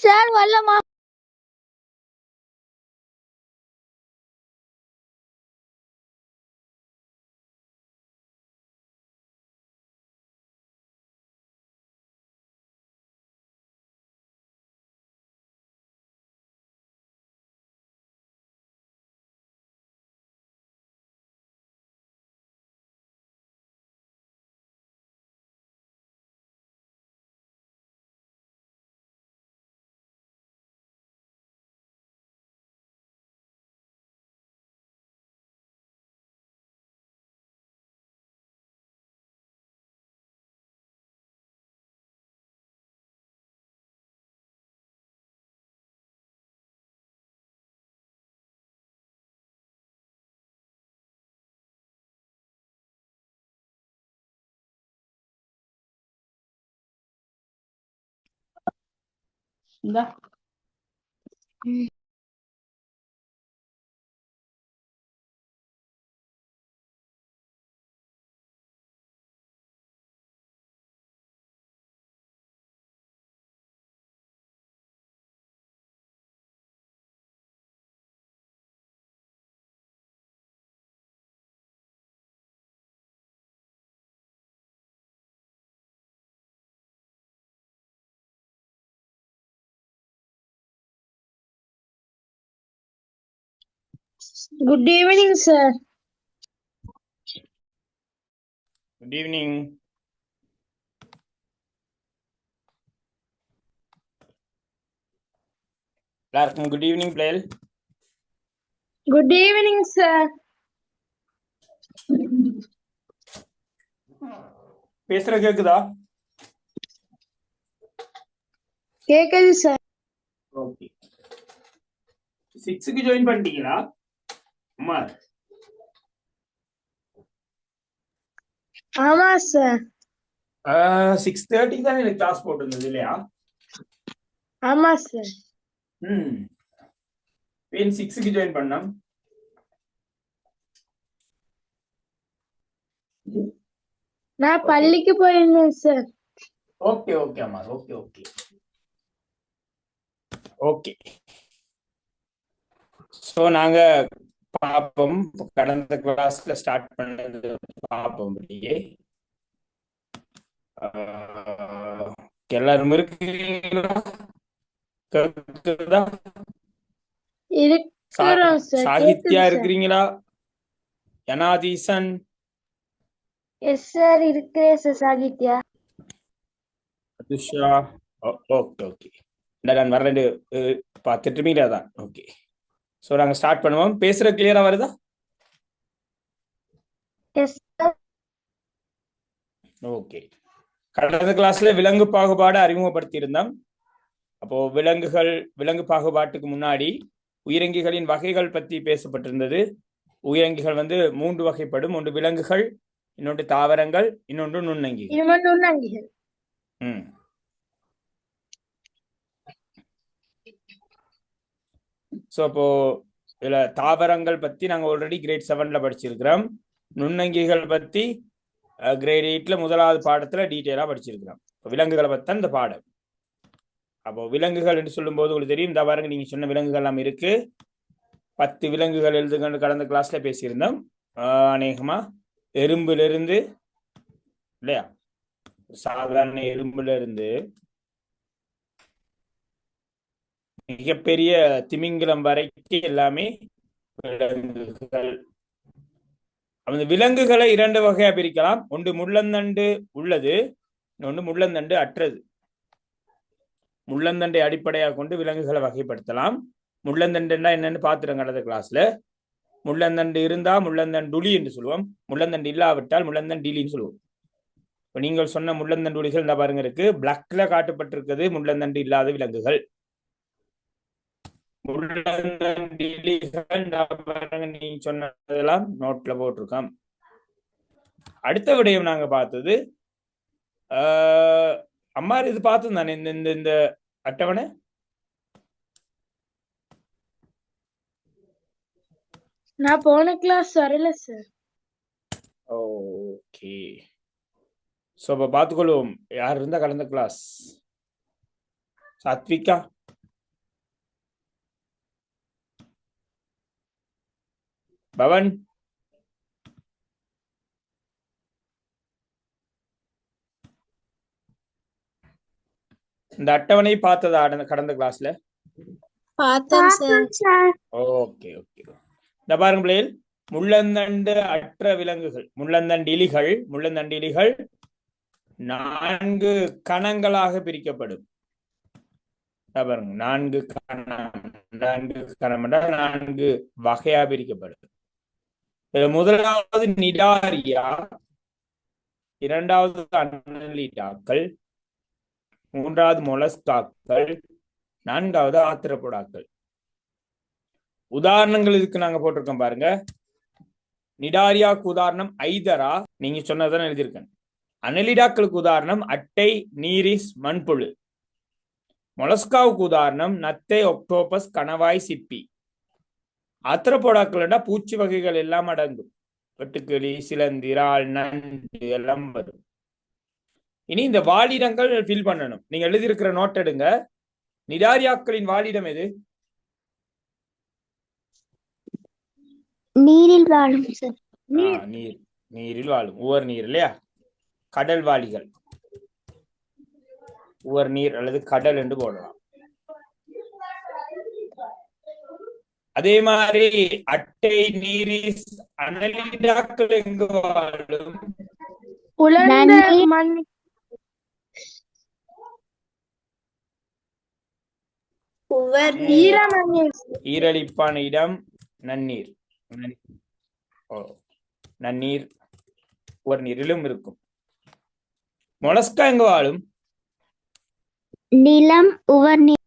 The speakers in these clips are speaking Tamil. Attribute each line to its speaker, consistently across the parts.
Speaker 1: சார் வரலமா?
Speaker 2: இந்தா
Speaker 1: Good evening, sir.
Speaker 3: Good evening. எல்லாருக்கும் குட் ஈவினிங் பிளேல்.
Speaker 1: Good evening, sir.
Speaker 3: பேசுற கேக்குதா?
Speaker 1: கேக்குது சார்.
Speaker 3: ஓகே. 6க்கு ஜாயின் பண்ணிட்டீங்களா? அம்மா.
Speaker 1: ஆமா சார்.
Speaker 3: 6:30 தான் எனக்கு கிளாஸ் போட்டிருந்தது இல்லையா?
Speaker 1: ஆமா சார்.
Speaker 3: ஏன் 6க்கு ஜாயின் பண்ணோம்?
Speaker 1: நான் பள்ளிக்கு போயிருந்தேன் சார்.
Speaker 3: ஓகே ஓகே அம்மா. Okay okay okay. ஸோ நாங்க பார்ப்போம், கடந்த கிளாஸ்ல ஸ்டார்ட் பண்ணது பார்ப்போம். அப்படியே எல்லாரும் இருக்கிறீங்களா?
Speaker 1: இருக்கிறோம் சார்.
Speaker 3: சாகித்யா இருக்கிறீங்களா? யனாதீசன்?
Speaker 1: எஸ் சார், இருக்கிறேன் சார். சாகித்யா.
Speaker 3: அதுஷா? Okay okay. நான் வரேன் பார்த்துட்டுமீங்களா தான். ஓகே. ஸோ நாங்கள் ஸ்டார்ட் பண்ணுவோம். பேசுற கிளியரா வருதா?
Speaker 1: Yes sir.
Speaker 3: ஓகே. கடந்த கிளாஸ்ல விலங்கு பாகுபாடு அறிமுகப்படுத்தி இருந்தோம். அப்போ விலங்கு பாகுபாட்டுக்கு முன்னாடி உயிரங்கிகளின் வகைகள் பத்தி பேசப்பட்டிருந்தது. உயிரங்கிகள் 3 வகைப்படும். ஒன்று விலங்குகள், இன்னொன்று தாவரங்கள், இன்னொன்று நுண்ணங்கிகள். ஸோ அப்போ இதுல தாவரங்கள் பத்தி நாங்க ஆல்ரெடி கிரேட் 7ல படிச்சிருக்கிறோம். நுண்ணங்கிகள் பத்தி கிரேட் 8ல முதலாவது பாடத்துல டீட்டெயிலா படிச்சிருக்கிறோம். விலங்குகளை பத்தி இந்த பாடம். அப்போ விலங்குகள் என்று சொல்லும் போது உங்களுக்கு தெரியும், இந்த பாருங்க நீங்க சொன்ன விலங்குகள் எல்லாம் இருக்கு. 10 விலங்குகள் எழுதுங்கன்னு கடந்த கிளாஸ்ல பேசியிருந்தோம். அநேகமா எறும்புல இருந்து இல்லையா, சாதாரண எறும்புல இருந்து மிகப்பெரிய திமிங்கலம் வரைக்கும் எல்லாமே விலங்குகள். அந்த விலங்குகளை 2 வகையா பிரிக்கலாம். ஒன்று முள்ளந்தண்டு உள்ளது, இன்னொன்று முள்ளந்தண்டு அற்றது. முள்ளந்தண்டை அடிப்படையாக கொண்டு விலங்குகளை வகைப்படுத்தலாம். முள்ளந்தண்டுன்னா என்னன்னு பார்த்துருங்க கடந்த கிளாஸ்ல. முள்ளந்தண்டு இருந்தா முள்ளந்தண்டுளி என்று சொல்லுவோம். முள்ளந்தண்டு இல்லாவிட்டால் முள்ளந்தண்டிலின்னு சொல்லுவோம். இப்போ நீங்கள் சொன்ன முள்ளந்தண்டுளிகள் இந்த பாருங்க இருக்கு, பிளாக்ல காட்டப்பட்டிருக்கிறது முள்ளந்தண்டு இல்லாத விலங்குகள். முள்ளந்தண்டிலிகள் நீங்க சொன்னதெல்லாம் நோட்ல போட்டிருக்கோம். அடுத்த விடயம் நாங்க பார்த்தது, அம்மா இது பார்த்து தானே இந்த அட்டவணை?
Speaker 1: நான் போன கிளாஸ் வரல சார்.
Speaker 3: ஓகே. ஸோ இப்போ பார்த்துக்கொள்வோம் யார் இருந்தா கடந்த கிளாஸ். சாத்விகா பவன், இந்த அட்டவணை பார்த்ததா கடந்த கிளாஸ்ல?
Speaker 1: பார்த்தேன் சார்.
Speaker 3: Okay okay. இந்த பாருங்க பிள்ளைகள், முள்ளந்தண்டு அற்ற விலங்குகள், முள்ளந்தண்டிலிகள் 4 கணங்களாக பிரிக்கப்படும். பாருங்க, 4 கணம் 4 வகையா பிரிக்கப்படும். முதலாவது நிடாரியா, இரண்டாவது அன்னலிடாக்கள், மூன்றாவது மொலஸ்காக்கள், 4வது ஆத்திரப்போடாக்கள். உதாரணங்கள் இதுக்கு நாங்க போட்டிருக்கோம் பாருங்க. நிடாரியாக்கு உதாரணம் ஐதரா, நீங்க சொன்னதான் எழுதியிருக்கேன். அனலிடாக்களுக்கு உதாரணம் அட்டை, நீரிஸ், மண்புழு. மொலஸ்காவுக்கு உதாரணம் நத்தை, ஒக்டோபஸ், கணவாய், சிப்பி. ஆத்திரப்போடாக்கள் பூச்சி வகைகள் எல்லாம் அடங்கும். வெட்டுக்கிளி, சிலந்தி, இறால், நண்டு எல்லாம் வரும். இனி இந்த வாழிடங்கள் ஃபில் பண்ணணும். நீங்க எழுதியிருக்கிற நோட் எடுங்க. நிடாரியாக்களின் வாழிடம் எது?
Speaker 1: நீரில் வாழும் சார்.
Speaker 3: நீரில் வாழும், உவர் நீர் இல்லையா? கடல் வாளிகள், உவர் நீர் அல்லது கடல் என்று போடலாம். அதே மாதிரி அட்டை, நீரிஸ், அனலிடாக்கள் எங்கு வாழும்? ஈரலிப்பான இடம் நன்னீர். நன்னீர் உவர் நீரிலும் இருக்கும். மொலஸ்கா எங்க வாழும்?
Speaker 1: நிலம், உவர் நீர்.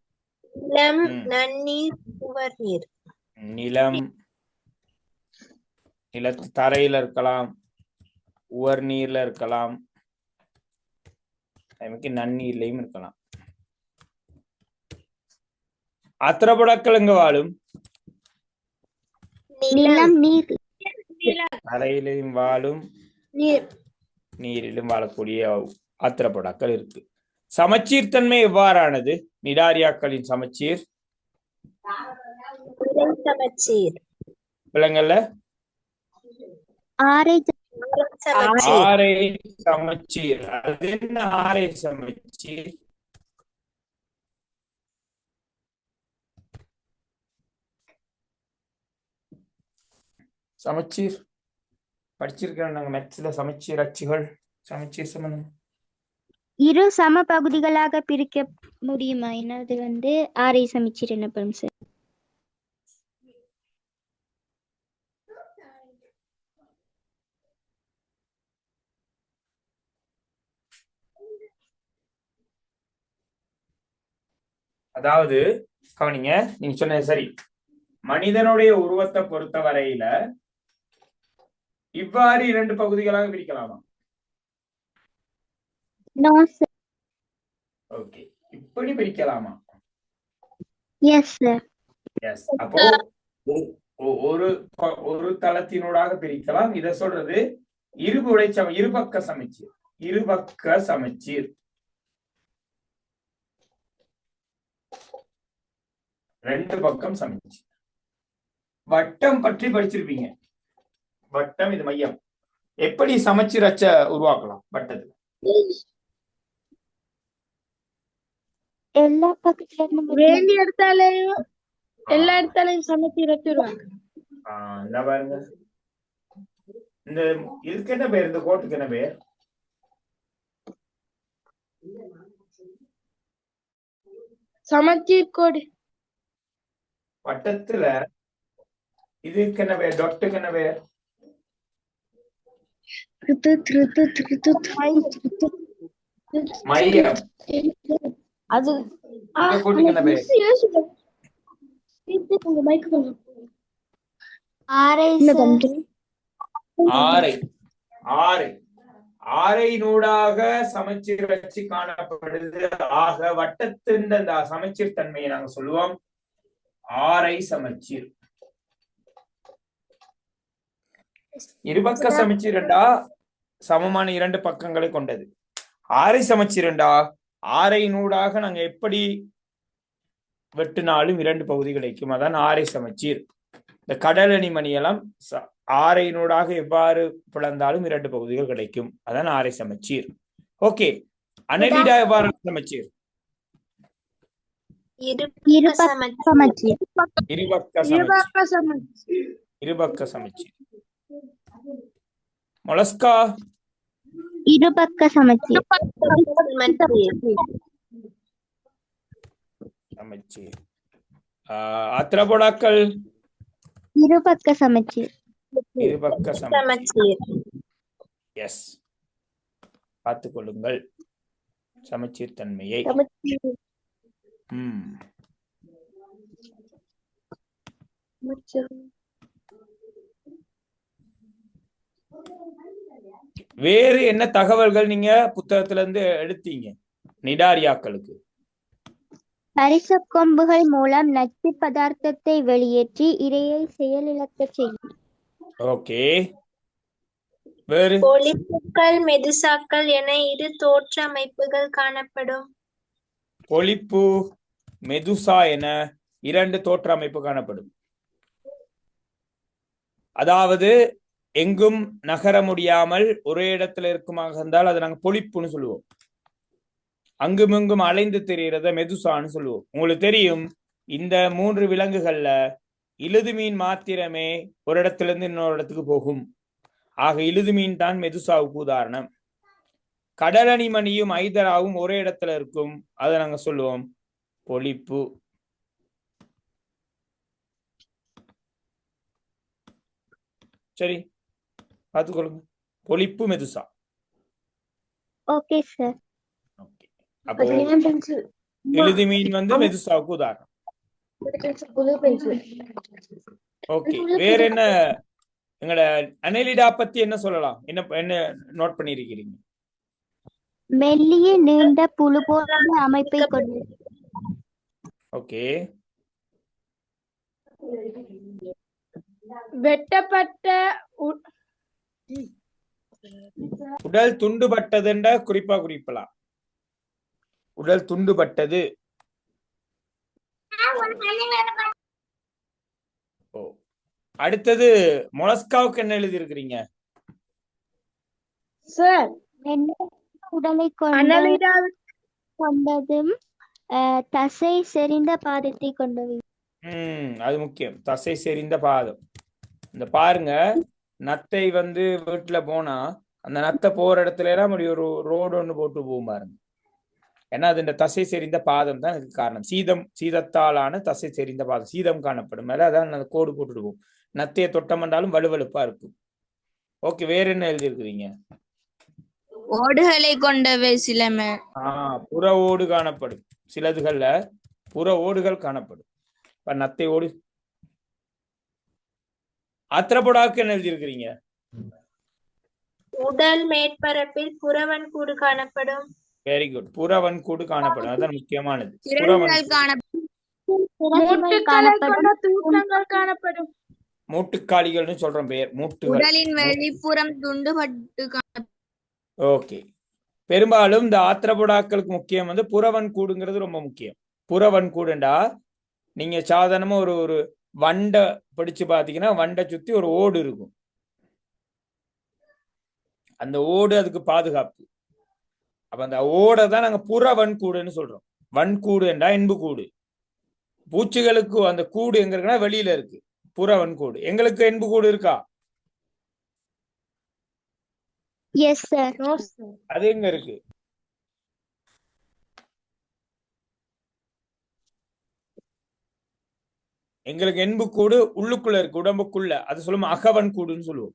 Speaker 2: நன்னீர், உவர் நீர்.
Speaker 3: நிலத்து தரையில இருக்கலாம், உவர் நீர்ல இருக்கலாம், நன்னீர்லயும் இருக்கலாம். ஆத்திரப்போடாக்கள் எங்க வாழும்?
Speaker 1: நிலம், நீர்.
Speaker 3: தரையிலும் வாழும், நீரிலும் வாழக்கூடிய ஆத்திரப்போடாக்கள் இருக்கு. சமச்சீர் தன்மை எவ்வாறானது? நிடாரியாக்களின் சமச்சீர் விலங்கல்ல
Speaker 1: ஆரை
Speaker 3: சமச்சீர். அது என்ன ஆரை சமச்சீர்? சமச்சீர் படிச்சிருக்கோம் நாங்க மேத்ஸ்ல. சமச்சீர் அச்சுகள், சமச்சீர் சமணம்.
Speaker 1: இரு சம பகுதிகளாக பிரிக்க முடியுமா? என்னது ஆரை சமச்சீர் எனப்படும் சார்.
Speaker 3: அதாவது கவனிங்க, நீங்க சொன்னது சரி. மனிதனுடைய உருவத்தை பொறுத்த வரையில இவ்வாறு 2 பகுதிகளாக பிரிக்கலாமா? ஓகே, இப்படி பிரிக்கலாமா?
Speaker 1: Yes sir.
Speaker 3: எஸ். அப்போ ஒரு தளத்தினூடாக பிரிக்கலாம். இத சொல்றது இருபக்க சமச்சீர். இருபக்க சமச்சீர். 2 பக்கம் சமச்சீர். வட்டம் பற்றி படிச்சிருப்பீங்க. வட்டம் இது மையம். எப்படி சமச்சீர் அச்ச உருவாக்கலாம்? வட்டத்துல
Speaker 1: எல்லா பக்கத்துலயும் வேண்டிய இடத்தாலையும் எல்லா இடத்தாலையும் சமச்சீர் அச்சுருவாங்க.
Speaker 3: பாருங்க, இந்த இதுக்கு என்ன பேர்? இந்த கோட்டுக்கு என்ன பேர்?
Speaker 1: சமச்சீர் கோடு.
Speaker 3: வட்டத்துல இதுக்கு என்ன பேர்? டொட்டுக்கு என்ன பேர்? மையம்.
Speaker 1: அது
Speaker 3: கோட்டுக்கு என்ன பேர்?
Speaker 1: ஆரை.
Speaker 3: ஆரை. ஆரை நூடாக சமச்சீர் வச்சு காணப்படுது. ஆக வட்டத்தின் அந்த சமச்சீர் தன்மையை நாங்க சொல்லுவோம் ஆரை சமச்சீர். இருபக்க சமச்சீரண்டா சமமான 2 பக்கங்களை கொண்டது. ஆரை சமச்சீரண்டா ஆரை நூடாக நாங்க எப்படி வெட்டினாலும் 2 பகுதி கிடைக்கும். அதான் ஆரை சமச்சீர். இந்த கடலணி மணியெல்லாம் ஆரையினூடாக எவ்வாறு பிளந்தாலும் 2 பகுதிகள் கிடைக்கும். அதான் ஆரை சமச்சீர். ஓகே, அனலிடா எவ்வாறு சமச்சீர்? இருபக்க சமச்சீர். மொலஸ்கா
Speaker 1: இருபக்க சமச்சீர்.
Speaker 3: சமச்சீர். ஆத்திரபோடாக்கள்
Speaker 1: இருபக்க சமச்சீர்.
Speaker 3: இருபக்க சமச்சீர். எஸ், பார்த்துக் கொள்ளுங்கள் சமச்சீர் தன்மையை. வேறு என்ன தகவல்கள் நீங்க புத்தகத்துல இருந்து எடுத்தீங்க நிடாரியாக்களுக்கு?
Speaker 1: பரிச கொம்புகள் மூலம் நச்சு பதார்த்தத்தை வெளியேற்றி இரையை செயலிழக்க செய்யும்.
Speaker 3: ஓகே, வேறு?
Speaker 2: பொலிப்புக்கள் மெதுசாக்கள் என 2 தோற்ற அமைப்புகள் காணப்படும்.
Speaker 3: பொலிப்பு மெதுசா என 2 தோற்ற அமைப்பு காணப்படும். அதாவது எங்கும் நகர முடியாமல் ஒரே இடத்துல இருக்குமாக இருந்தால் அதை நாங்க பொலிப்புன்னு சொல்லுவோம். அங்கும் இங்கும் அலைந்து தெரிகிறத மெதுசான்னு சொல்லுவோம். உங்களுக்கு தெரியும், இந்த 3 விலங்குகள்ல இழுது மீன் மாத்திரமே ஒரு இடத்துல இருந்து இன்னொரு இடத்துக்கு போகும். ஆக இழுது மீன் தான் மெதுசாவுக்கு உதாரணம். கடலணி மணியும் ஐதராவும் ஒரே இடத்துல இருக்கும், அதை நாங்க சொல்லுவோம் பொலிப்பு. சரி, பார்த்துக்கொள்ளுங்க. பொலிப்பு மெதுசா.
Speaker 1: Okay sir.
Speaker 3: ஓகே, அப்போ இழுது மீன் வந்து மெதுசாவுக்கு உதாரணம். ஓகே, வேற என்ன எங்களோட அனலிடா பத்தி என்ன சொல்லலாம்? என்ன நோட் பண்ணிருக்கீங்க?
Speaker 1: மெல்லிய நீண்ட புழு போன்ற அமைப்பை கொண்டது.
Speaker 3: ஓகே,
Speaker 4: வெட்டப்பட்ட
Speaker 3: உடல் துண்டுபட்டதுன்ற குறிப்பலாம். உடல் துண்டுபட்டது. ஓ, அடுத்தது மொலஸ்காவுக்கு என்ன எழுதி இருக்கிறீங்க
Speaker 4: சார்?
Speaker 1: உடலை கொண்டதும் தசை செறிந்த பாதத்தை கொண்டவை.
Speaker 3: அது முக்கியம், தசை செறிந்த பாதம். இந்த பாருங்க, நத்தை வந்து வீட்டுல போனா அந்த நத்தை போற இடத்துல எல்லாம் ஒரு ரோடு ஒண்ணு போட்டு போகும் பாருங்க. ஏன்னா அது இந்த தசை செறிந்த பாதம் தான் இதுக்கு காரணம். சீதத்தாலான தசை செறிந்த பாதம், சீதம் காணப்படும் மேல அதான் அந்த கோடு போட்டுட்டு போகும். நத்தையை தொட்டமண்டாலும் வலுவலுப்பா இருக்கும். ஓகே, வேற என்ன எழுதி இருக்கிறீங்க?
Speaker 5: ஓடுகளை கொண்டவை சிலமே.
Speaker 3: புற ஓடு காணப்படும். சிலதுகள்ல புற ஓடுகள் காணப்படும். நத்தை ஓடு. ஆத்திரபோடாக்கு என்ன எழுதி இருக்கிறீங்க?
Speaker 2: உடல் மேற்பரப்பில் புறவன்கூடு காணப்படும்.
Speaker 3: வெரி குட், புறவன்கூடு காணப்படும். அதான் முக்கியமானது.
Speaker 4: காணப்படும்.
Speaker 3: மூட்டுக்காலிகள்னு சொல்றோம் பேர், மூட்டுகள்.
Speaker 5: உடலின் வெளிப்புறம் துண்டுபட்டு காணப்படும்.
Speaker 3: ஓகே, பெரும்பாலும் இந்த ஆத்திரபோடாக்களுக்கு முக்கியம் வந்து புறவன் கூடுங்கிறது ரொம்ப முக்கியம். புறவன் கூடுண்டா நீங்க சாதாரணமா ஒரு வண்டை பிடிச்சு பாத்தீங்கன்னா வண்டை சுத்தி ஒரு ஓடு இருக்கும். அந்த ஓடு அதுக்கு பாதுகாப்பு. அப்ப அந்த ஓடை தான் நாங்க புறவன்கூடுன்னு சொல்றோம். வன்கூடு என்றா என்பு கூடு. பூச்சிகளுக்கு அந்த கூடு எங்க இருக்குன்னா வெளியில இருக்கு, புறவன்கூடு. எங்களுக்கு என்பு கூடு இருக்கா?
Speaker 1: Yes sir.
Speaker 3: அது எங்க இருக்கு? எங்களுக்கு என்பு கூடு உள்ளுக்குள்ள இருக்கு, உடம்புக்குள்ள. அது சொல்லுவோம் அகவன் கூடுன்னு சொல்லுவோம்.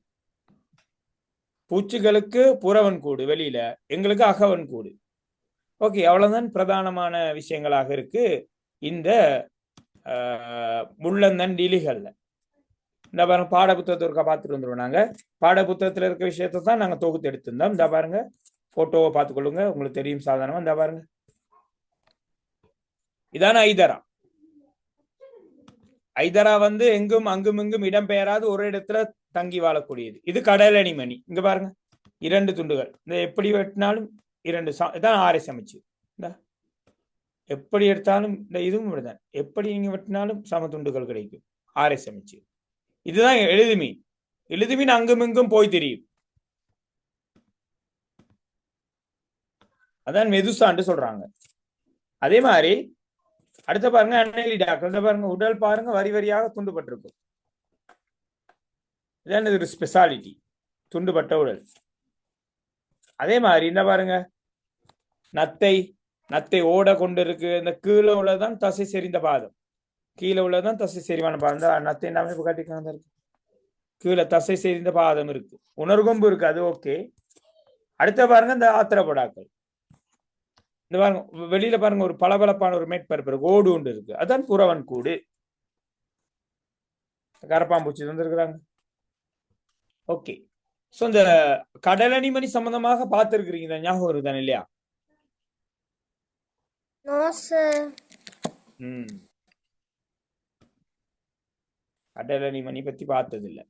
Speaker 3: பூச்சிகளுக்கு புறவன் கூடு வெளியில, எங்களுக்கு அகவன் கூடு. ஓகே, அவ்வளவுதான் பிரதானமான விஷயங்களாக இருக்கு இந்த முள்ளந்தண்டிலிகள்ல. இந்த பாருங்க, பாட புத்தகத்தை ஒருக்கா பார்த்துட்டு வந்துருவோம். நாங்க பாட புத்தகத்துல இருக்க விஷயத்தை தான் நாங்க தொகுத்து எடுத்திருந்தோம். இந்த பாருங்க, போட்டோவை பார்த்துக்கொள்ளுங்க, உங்களுக்கு தெரியும் சாதாரணமா. இந்த பாருங்க, இதான ஐதரா. ஐதரா வந்து எங்கும் அங்கும் இங்கும் இடம்பெயராது ஒரு இடத்துல தங்கி வாழக்கூடியது. இது கடலணி மணி. இங்க பாருங்க, 2 துண்டுகள். இந்த எப்படி வெட்டினாலும் 2 இதான் ஆரை சமச்சீர். இந்த எப்படி எடுத்தாலும் இந்த இதுவும் இப்படிதான். எப்படி நீங்க வெட்டினாலும் சம துண்டுகள் கிடைக்கும். ஆரை சமச்சீர். இதுதான் எழுதுமீன். எழுதுமீன் அங்கும் இங்கும் போய் தெரியும். அதான் மெதுசான்னு சொல்றாங்க. அதே மாதிரி அடுத்த பாருங்க அன்னெலிடாக்கள். பாருங்க உடல் பாருங்க வரி வரியாக துண்டுபட்டிருக்கும். இதான் இது ஒரு ஸ்பெஷாலிட்டி, துண்டுபட்ட உடல். அதே மாதிரி என்ன பாருங்க நத்தை. நத்தை ஓட கொண்டு இருக்கு. இந்த கீழே உள்ளதான் தசை செறிந்த பாதம். கீழே உள்ளதான் தசை செறிவான பாதம். நத்தை என்ன அமைப்பு காட்டிக்காங்க இருக்கு. கீழே தசை செறிந்த பாதம் இருக்கு. உணர்கொம்பு இருக்கு, அது ஓகே. அடுத்த பாருங்க இந்த ஆத்திரப்படாக்கள். இந்த பாருங்க வெளியில பாருங்க ஒரு பளபளப்பான ஒரு மேற்பரப்பு ஓடு ஒன்று இருக்கு. அதான் புறவன் கூடு. கரப்பாம்பூச்சி வந்துருக்குறாங்க. ஓகே. சோ இந்த கடலணிமணி சம்பந்தமாக பார்த்திருக்கிறீங்க, ஞாபகம் இருக்குதானே இல்லையா? கடலணிமணி பத்தி பார்த்தது இல்ல.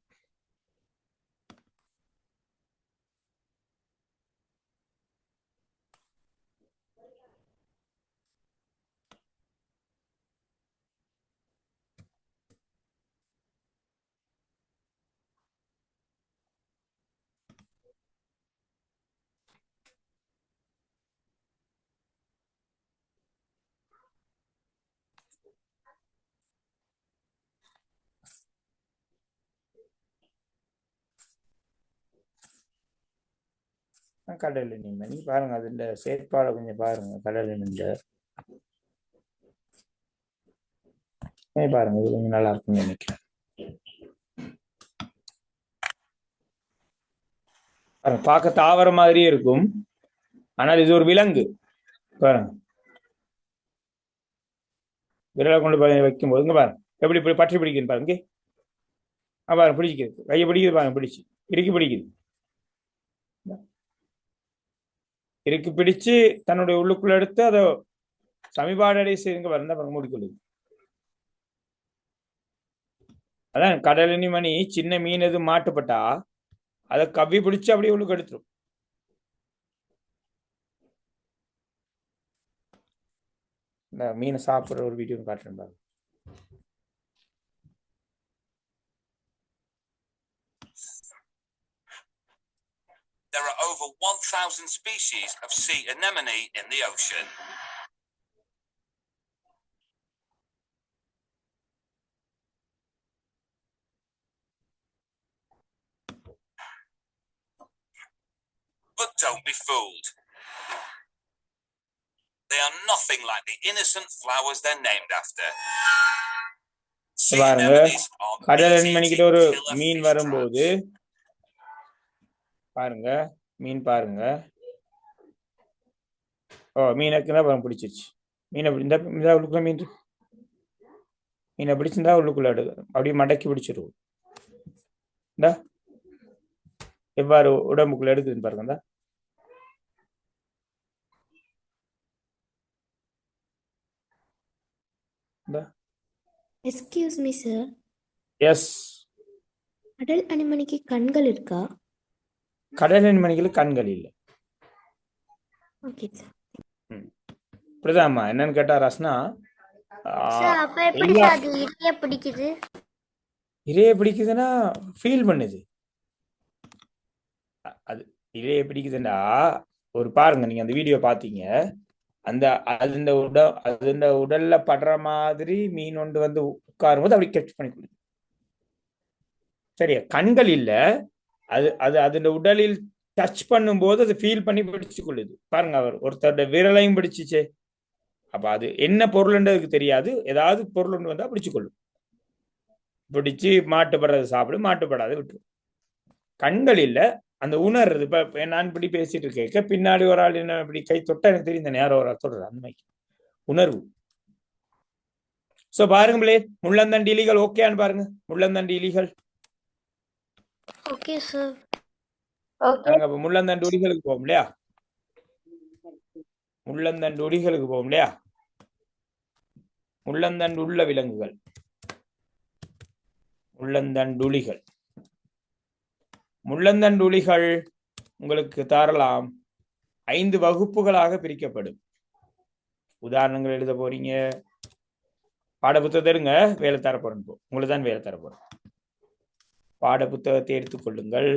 Speaker 3: கடலணிமணி பாருங்க, அதுல செயற்பாடு கொஞ்சம் பாருங்க. கடலணிமணி பாருங்க, இது கொஞ்சம் நல்லா இருக்குன்னு நினைக்கிறேன். பார்க்க தாவர மாதிரியே இருக்கும், ஆனால் இது ஒரு விலங்கு. பாருங்க விரலை கொண்டு வைக்கும் போது பாருங்க எப்படி இப்படி பற்றி பிடிக்குது பாருங்க. பாருங்க பிடிக்குது, கையை பிடிக்குது பாருங்க, பிடிச்சு இறுக்கி பிடிக்குது. இறுக்கி பிடிச்சு தன்னுடைய உள்ளுக்குள்ள எடுத்து அதை சமீபாடை செய்யுங்க பாருங்க. பாருங்க மூடிக்கொள்ளுது. அதான் கடலணிமணி சின்ன மீன் எதுவும் மாட்டுப்பட்டா அதை கவ்வி பிடிச்சு அப்படியே உள்ளுக்கு எடுத்துரும். இந்த மீனை சாப்பிடுற ஒரு வீடியோ காட்டுறேன் பாருங்க.
Speaker 4: There are over 1,000 species of sea anemone in the ocean. But don't be fooled. They are nothing like the innocent flowers they're named after. Sea anemones are
Speaker 3: கடலணிமணிக்கிட்ட ஒரு மீன் வரும்போது பாருங்க, மீன் பாருங்க. மீனுக்குன்னா பாருங்க பிடிச்சிருச்சு. மீனை இந்த உள்ளுக்குள்ள மீனை பிடிச்சிருந்தா உள்ளுக்குள்ள அப்படியே மடக்கி பிடிச்சிருவோம். இந்த எவ்வாறு உடம்புக்குள்ள எடுக்குதுன்னு பாருங்க.
Speaker 6: Excuse me sir.
Speaker 3: எஸ்.
Speaker 6: கடல் அணிமணிக்கு கண்கள் இருக்கா?
Speaker 3: கடல் அணிமணிகளுக்கு கண்கள் இல்லை.
Speaker 6: Okay sir.
Speaker 3: இப்படிதான்மா. என்னன்னு கேட்டா ரஸ்னா, இறைய பிடிக்குதுன்னா ஃபீல் பண்ணுது. அது இறைய பிடிக்குதுன்னா ஒரு பாருங்க, நீங்க அந்த வீடியோ பாத்தீங்க, அந்த அது உடல்ல படுற மாதிரி மீன் ஒன்று வந்து உட்காரும் போது அப்படி கேட்ச் பண்ணி கொடுக்குது. சரியா? கண்கள் இல்ல, அது அதோட உடலில் டச் பண்ணும் போது அது ஃபீல் பண்ணி பிடிச்சு கொள்ளுது. பாருங்க, அவர் ஒருத்தரோட விரலையும் பிடிச்சிச்சே. அப்ப அது என்ன பொருள்ன்றதுக்கு தெரியாது, ஏதாவது பொருள் ஒன்று வந்தா பிடிச்சு கொள்ளும். பிடிச்சு மாட்டுப்படுறது சாப்பிடும், மாட்டுப்படாது விட்டுரும். கண்கள் இல்ல, அந்த உணர்றது. இப்ப நான் இப்படி பேசிட்டு இருக்க பின்னாடி ஒரு ஆள் என்ன இப்படி கை தொட்டா எனக்கு தெரியும், இந்த நேரம் ஒரு ஆள் தொடர், அந்த மாதிரி உணர்வு. சோ பாருங்களே, முள்ளந்தண்டு இலிகள் ஓகேன்னு பாருங்க. முள்ளந்தண்டு இலிகள்
Speaker 6: ஓகே சார்.
Speaker 3: அப்ப முள்ளந்தண்டு உடிகளுக்கு போகும் இல்லையா? முள்ளந்தண்டு உடிகளுக்கு போகும் இல்லையா? முள்ளந்தண்டு உள்ள விலங்குகள், முள்ளந்தண்டுளிகள். முள்ளந்தண்டுளிகள் உங்களுக்கு தரலாம் 5 வகுப்புகளாக பிரிக்கப்படும். உதாரணங்கள் எழுத போறீங்க, பாடப்புத்தகம் தருங்க, வேலை தரப்போறேன். உங்களுக்கு தான் வேலை தரப்போறேன். பாட புத்தகத்தை எடுத்துக்கொள்ளுங்கள்.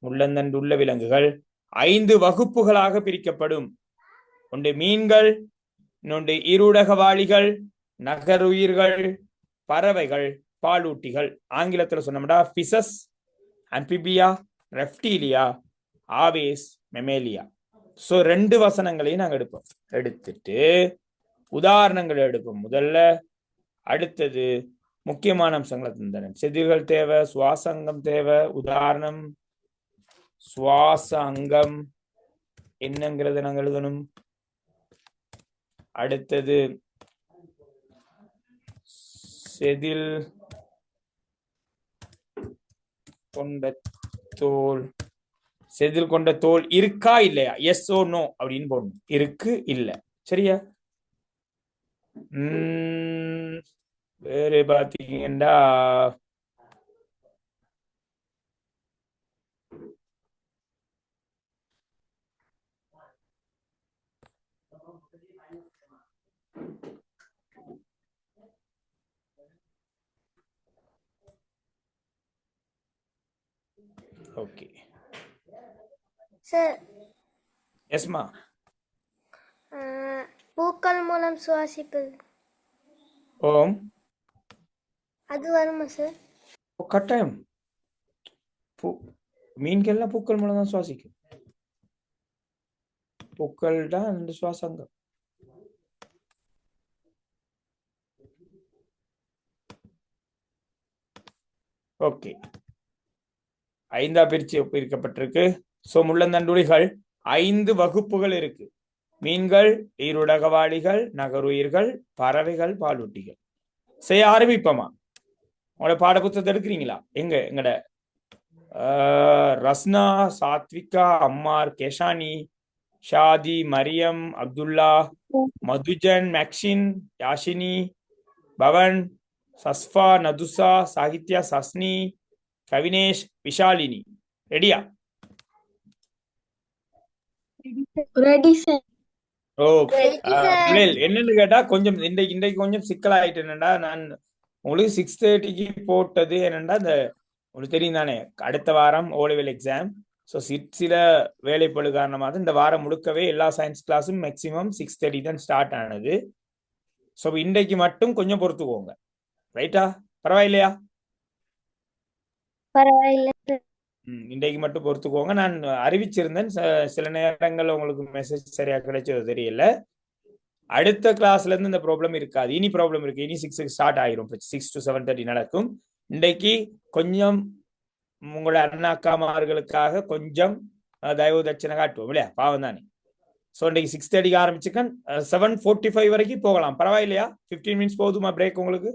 Speaker 3: முள்ளந்தண்டு உள்ள விலங்குகள் 5 வகுப்புகளாக பிரிக்கப்படும். ஒன்று மீன்கள், இன்னொன்று ஈருடகவாளிகள், நகருயிர்கள், பறவைகள், பாலூட்டிகள். ஆங்கிலத்தில் சொன்னோம்டா Pisces, Amphibia, Reptilia, Aves, Mammalia. So 2 வசனங்களையும் நாங்க எடுப்போம். எடுத்துட்டு உதாரணங்கள் எடுப்போம் முதல்ல. அடுத்தது முக்கியமான அம்சங்களை தந்தன. செதில்கள் தேவை, சுவாச அங்கம் தேவை. உதாரணம் சுவாச அங்கம் என்னங்கிறத நாங்க எழுதணும். அடுத்தது செதில் கொண்ட தோல். செதில் கொண்ட தோல் இருக்கா இல்லையா, எஸ் ஓ நோ அப்படின்னு போடணும். இருக்கு இல்ல, சரியா? வேறு பாத்தீங்கன்னா ஓகே.
Speaker 7: சார்,
Speaker 3: எஸ்மா.
Speaker 7: பூக்கள் மூலம் சுவாசிப்பது
Speaker 3: ஓம்.
Speaker 7: அது வருமா சார்?
Speaker 3: கட்டாயம். மீன்கள்லாம் பூக்கள் மூலம் தான் சுவாசிக்கும். பூக்கள் தான் அந்த சுவாசங்கம். ஓகே. 5ஆ பிரிக்கப்பட்டிருக்கு. சோ முள்ளந்தண்டுளிகள் 5 வகுப்புகள் இருக்கு. மீன்கள், ஈருடகவாளிகள், நகருயிர்கள், பறவைகள், பாலூட்டிகள். செய்ய ஆரம்பிப்போமா? உங்களோட பாடப்புத்தகத்தை எடுக்கிறீங்களா? எங்கட ரஸ்னா, சாத்விகா, அம்மார், கேஷானி, ஷாதி, மரியம், அப்துல்லா, மதுஜன், மேக்ஷின், யாஷினி, பவன், சஸ்ஃபா, நதுசா, சாகித்யா, சஸ்னி, கவினேஷ், விஷாலினி. ரெடியா?
Speaker 2: Ready sir.
Speaker 3: என்னன்னு கேட்டா கொஞ்சம் இன்றைக்கு கொஞ்சம் சிக்கலாயிட்டு. என்னடா நான் உங்களுக்கு 6:30க்கு போட்டது என்னண்டா, இந்த உங்களுக்கு தெரியும் தானே அடுத்த வாரம் ஓ லெவல் எக்ஸாம். ஸோ சில வேலைப்பழு காரணமாக இந்த வாரம் முழுக்கவே எல்லா சயின்ஸ் கிளாஸும் மேக்சிமம் 6:30 தான் ஸ்டார்ட் ஆனது. ஸோ இன்றைக்கு மட்டும் கொஞ்சம் பொறுத்துக்கோங்க. ரைட்டா? பரவாயில்லையா?
Speaker 1: பரவாயில்ல சார்.
Speaker 3: இன்றைக்கு மட்டும் பொறுத்துக்கோங்க. நான் அறிவிச்சிருந்தேன், சில நேரங்கள் உங்களுக்கு மெசேஜ் சரியா கிடைச்சது தெரியல. அடுத்த கிளாஸ்ல இருந்து இந்த ப்ராப்ளம் இருக்காது. இனி ப்ராப்ளம் இருக்கு. இனி 6க்கு ஸ்டார்ட் ஆயிரும். 6 to 7:30 நடக்கும். இன்றைக்கு கொஞ்சம் உங்களோட அண்ணா அக்காமார்களுக்காக கொஞ்சம் தயவு தட்சணை காட்டுவோம் இல்லையா? பாவம் தானே. ஸோ இன்றைக்கு 6:30க்கு ஆரம்பிச்சுக்கன் 7:45 வரைக்கும் போகலாம். பரவாயில்லையா? 15 மினிட்ஸ் போதுமா பிரேக் உங்களுக்கு?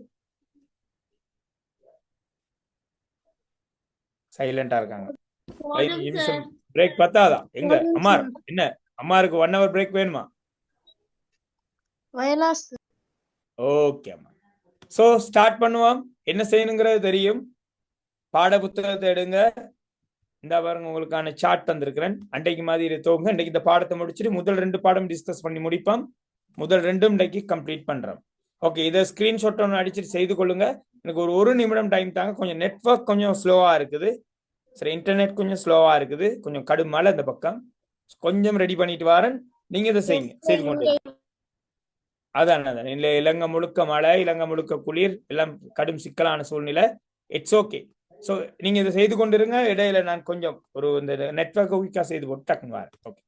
Speaker 3: சைலண்டா இருக்காங்க. நிமிஷம் பிரேக் பத்தாதா? எங்க அம்மார் என்ன அம்மாருக்கு 1 hour பிரேக் வேணுமா? ஓகே அம்மா. சோ ஸ்டார்ட் பண்ணுவோம். என்ன செய்யணுங்கிறது தெரியும். பாட புத்தகத்தை எடுங்க. இந்த பாருங்க உங்களுக்கான சார்ட் தந்திருக்கிறேன். அன்றைக்கு மாதிரி தோங்க. இன்றைக்கு இந்த பாடத்தை முடிச்சுட்டு முதல் 2 பாடம் டிஸ்கஸ் பண்ணி முடிப்போம். முதல் 2 இன்றைக்கு கம்ப்ளீட் பண்றோம். ஓகே, இதை ஸ்கிரீன்ஷாட் ஒன்று அடிச்சுட்டு செய்து கொள்ளுங்க. எனக்கு ஒரு நிமிடம் டைம் தாங்க. கொஞ்சம் நெட்வொர்க் கொஞ்சம் ஸ்லோவா இருக்குது. சரி, இன்டர்நெட் கொஞ்சம் ஸ்லோவா இருக்குது. கொஞ்சம் கடும் மழை இந்த பக்கம். கொஞ்சம் ரெடி பண்ணிட்டு வரேன். நீங்க இதை செய்யுங்க, செய்து கொண்டு. அதான் இலங்கை முழுக்க மழை, இலங்கை முழுக்க குளிர், எல்லாம் கடும் சிக்கலான சூழ்நிலை. It's okay. ஸோ நீங்க இதை செய்து கொண்டிருங்க. இடையில நான் கொஞ்சம் இந்த நெட்வொர்க் செய்து போட்டு டக்குன்னு வரேன். ஓகே.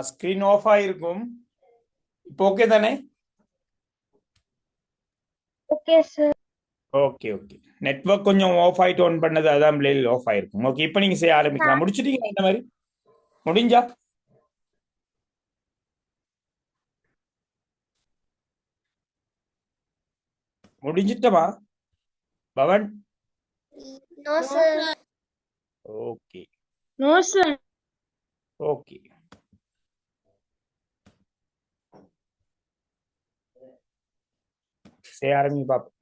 Speaker 3: ஸ்கிரீன் ஆஃப் ஆயிருக்கும். இப்போ ஓகே தானே?
Speaker 7: Okay sir.
Speaker 3: Okay okay. Network கொஞ்சம் ஆஃப் ஆயிட்டு ஆன் பண்ணது அதான் பிளேல ஆஃப் ஆயிருக்கும். ஓகே, இப்போ நீங்க செய்ய ஆரம்பிக்கலாம். முடிச்சிட்டீங்க இந்த மாதிரி? முடிஞ்சா முடிஞ்சிட்டமா Pavan?
Speaker 7: No sir.
Speaker 3: Okay
Speaker 2: no sir.
Speaker 3: Okay. செய்ய ஆரம்பி பாப்போம்.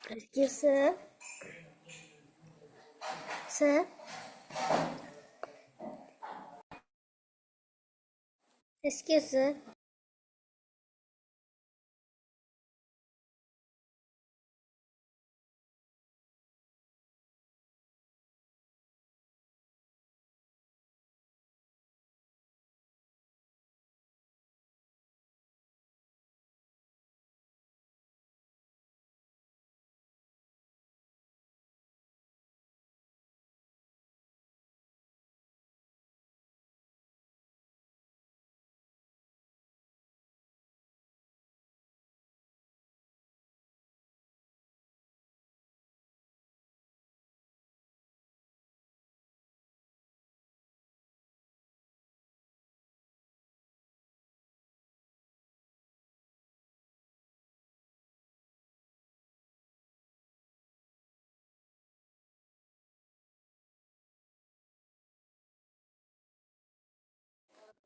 Speaker 7: Excuse sir. Sir. Excuse sir.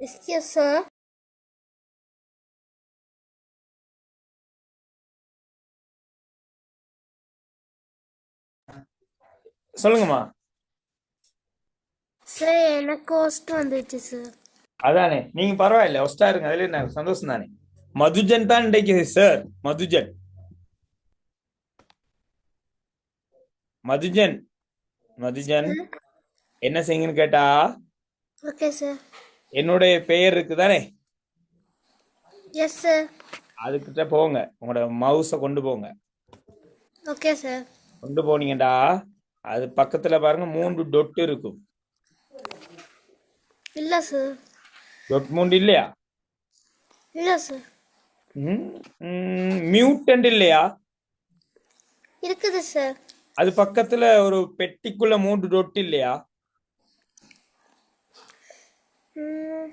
Speaker 7: Excuse sir.
Speaker 3: சொல்லுங்கம்மா.
Speaker 7: சார் எனக்கு ஹோஸ்ட் வந்துச்சு சார்.
Speaker 3: அதானே, நீங்க பரவாயில்ல, ஒஸ்டா இருங்க, அதுல என்ன சந்தோஷம் தானே. மதுஜன் தான் இன்றைக்கு சார். மதுஜன் மதுஜன் மதுஜன் என்ன செய்யுங்கன்னு கேட்டா
Speaker 7: Okay, sir.
Speaker 3: என்னுடைய பெயர் இருக்குதானே,
Speaker 7: Yes, sir.
Speaker 3: அதுக்கிட்ட போங்க, உங்களோட மவுஸை கொண்டு போங்க.
Speaker 7: Okay, sir.
Speaker 3: கொண்டு போனீங்கடா அது பக்கத்துல பாருங்க 3 டொட் இருக்கும்.
Speaker 7: இல்ல sir.
Speaker 3: டொட் 3 இல்லையா?
Speaker 7: இல்ல sir.
Speaker 3: மியூட்டன்ட் இல்லையா?
Speaker 7: இருக்குது sir.
Speaker 3: அது பக்கத்துல ஒரு பெட்டிக்குள்ள 3 டொட் இல்லையா?
Speaker 7: ம்,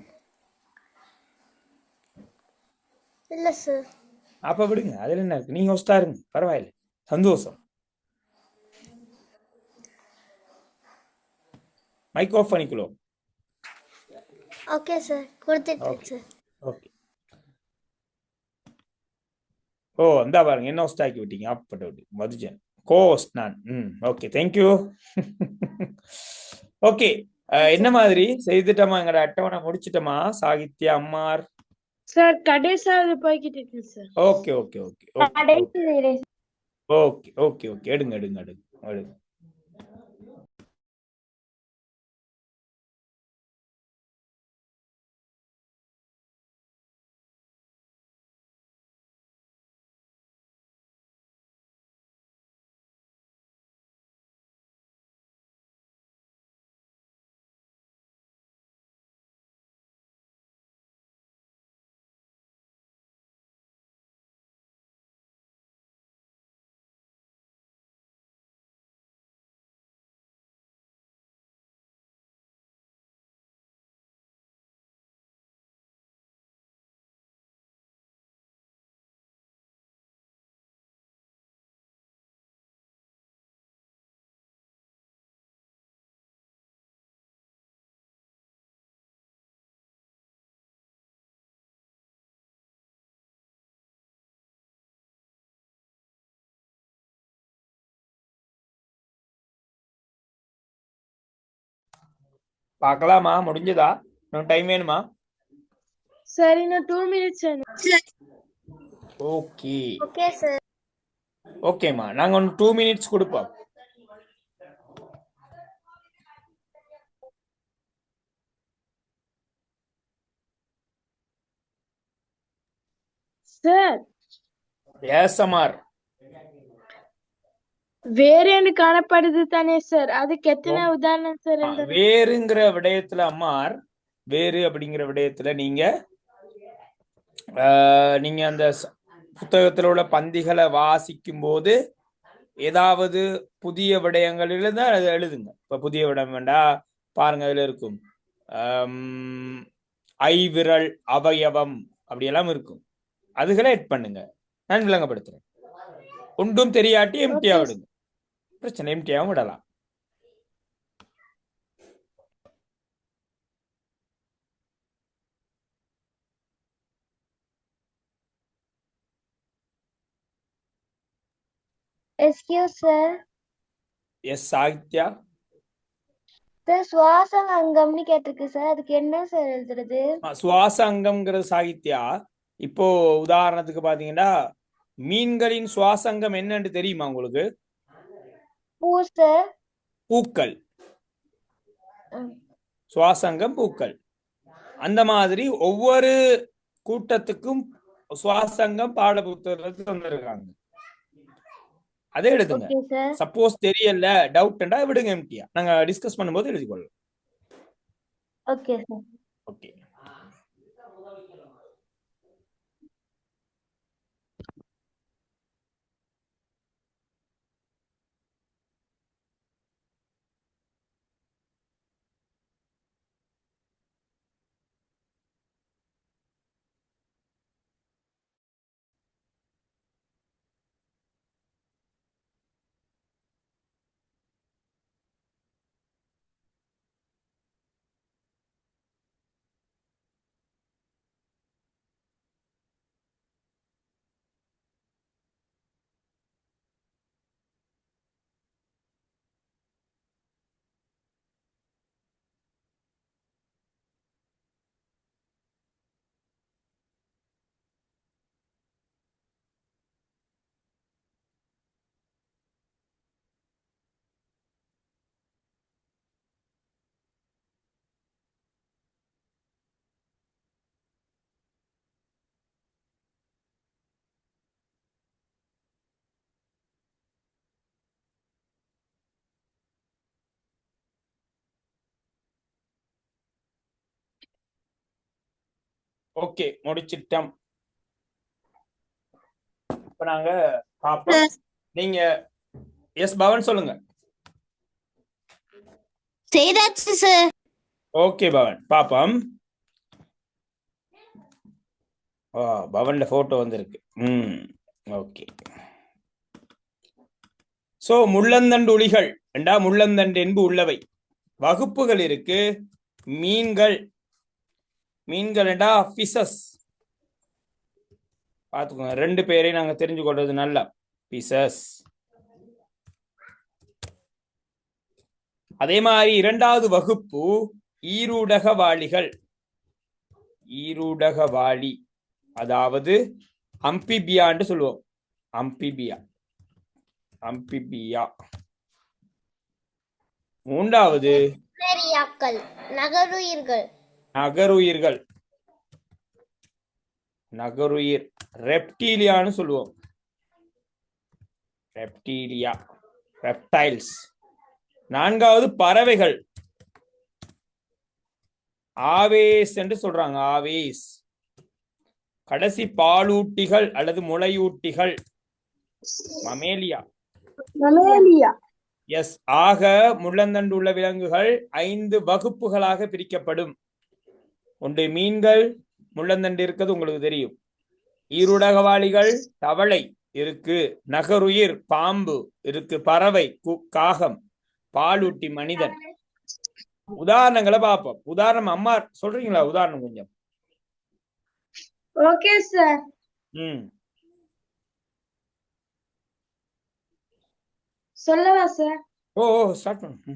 Speaker 7: இல்ல sir.
Speaker 3: அப்ப விடுங்க, அதுல என்ன இருக்கு, நீங்க ஹோஸ்டா இருங்க, பரவாயில்ல, சந்தோஷம். மைக் ஆஃப் பண்ணிக்கலாம்.
Speaker 7: Okay, sir. கொடுத்துட்டேன்
Speaker 3: ஓகே
Speaker 7: sir.
Speaker 3: ஓகே. ஓ அந்த பாருங்க, என்ன ஹோஸ்ட் ஆக்கி விட்டீங்க, அப்பட்ட விட்டு மதுஜன் கோஸ்ட் நான். Okay, thank you. ஓகே, என்ன மாதிரி செய்துட்டோமா, எங்கட அட்டவணை முடிச்சிட்டோமா சாகித்யா அம்மார்?
Speaker 8: சார் கடைசியாவது போய்கிட்டு இருக்கு sir.
Speaker 3: Okay okay okay okay okay okay, எடுங்க எடுங்க எடுங்க எடுங்க. பார்க்கலாமா, முடிஞ்சதா? இன்னும் டைம் வேணுமா?
Speaker 8: சார் இன்னும் 2 மினிட்ஸ் வேணும்.
Speaker 3: Okay
Speaker 7: Okay, sir.
Speaker 3: ஓகேம்மா, நாங்க 2 மினிட்ஸ் கொடுப்போம்.
Speaker 8: Sir
Speaker 3: yes Ammar.
Speaker 8: வேறேன்னு காணப்படுது தானே சார், அதுக்கு எத்தனை உதாரணம் சார்?
Speaker 3: வேறுங்கிற விடயத்துல அம்மார், வேறு அப்படிங்கிற விடயத்துல நீங்க நீங்க அந்த புத்தகத்துல உள்ள பந்திகளை வாசிக்கும் போது ஏதாவது புதிய விடயங்களில தான் அதை எழுதுங்க. இப்ப புதிய விடம் வேண்டா பாருங்க, அதுல இருக்கும் ஐவிரல் அவயவம் அப்படியெல்லாம் இருக்கும், அதுகளை எட் பண்ணுங்க. நான் விளங்கப்படுத்துறேன். ஒன்றும் தெரியாட்டி எம்டியா விடுங்க, பிரச்சனை எம்டியாவும் விடலாம்.
Speaker 1: Excuse sir.
Speaker 3: Yes Sahithya.
Speaker 1: Sir சுவாச அங்கம்னு கேட்டிருக்கு சார், அதுக்கு என்ன சார் எழுதுறது?
Speaker 3: சுவாச அங்கம்ங்கிறது சாகித்யா. இப்போ உதாரணத்துக்கு பாத்தீங்கன்னா மீன்களின் சுவாசங்கம் என்னன்னு தெரியுமா உங்களுக்கு?
Speaker 1: பூ சார்.
Speaker 3: பூக்கள். சுவாசங்கம் பூக்கள். அந்த மாதிரி ஒவ்வொரு கூட்டத்துக்கும் சுவாசங்கம் பாட புத்தகத்துல வந்திருக்காங்க, அதை எழுதுங்க. சப்போஸ் தெரியல டவுட்ண்டா விடுங்க, எம்டியா நாங்க டிஸ்கஸ் பண்ணும்போது எழுதிக்கொள்ளலாம்.
Speaker 1: Okay sir.
Speaker 3: ஓகே. ஓகே, முடிச்சிட்டோம். இப்ப நாங்க பாப்போம். நீங்க எஸ் பவன் சொல்லுங்க.
Speaker 5: செய்தாச்சு சார்.
Speaker 3: ஓகே பவன், பாப்போம். பவன்ல போட்டோ வந்திருக்கு. ஓகே. சோ முள்ளந்தண்டு உளிகள் என்றா முள்ளந்தண்டு என்பு உள்ளவை. வகுப்புகள் இருக்கு. மீன்கள், மீன்கள் என்றா பிசஸ். பாத்துக்கோங்க, 2 பேரை நாங்க தெரிஞ்சு கொள்றது நல்லா. பிசஸ். அதே மாதிரி 2வது வகுப்பு ஈரூடக வாளிகள். ஈரூடக வாளி அதாவது அம்பிபியான்னு சொல்லுவோம். அம்பிபியா, அம்பிபியா. 3வது
Speaker 7: நகருயிர்கள்.
Speaker 3: நகருயிர்கள், நகருயிர் ரெப்டீலியான்னு சொல்லுவோம். Reptilia, reptiles. 4வது பறவைகள், ஆவேஸ் என்று சொல்றாங்க. ஆவேஸ். கடைசி பாலூட்டிகள் அல்லது முளையூட்டிகள், மமேலியா. எஸ். ஆக முள்ளந்தண்டு உள்ள விலங்குகள் 5 வகுப்புகளாக பிரிக்கப்படும். ஒன்று மீன்கள், முள்ளந்தண்டு இருக்கிறது உங்களுக்கு தெரியும். ஈருடகவாளிகள், தவளை இருக்கு. நகருயிர், பாம்பு இருக்கு. பறவை, காகம். பாலூட்டி, மனிதன். உதாரணங்களை பார்ப்போம். உதாரணம் அம்மா சொல்றீங்களா? உதாரணம் கொஞ்சம்.
Speaker 8: Okay sir. சொல்லவா சார்?
Speaker 3: ஓ ஸ்டார்ட் பண்ணு.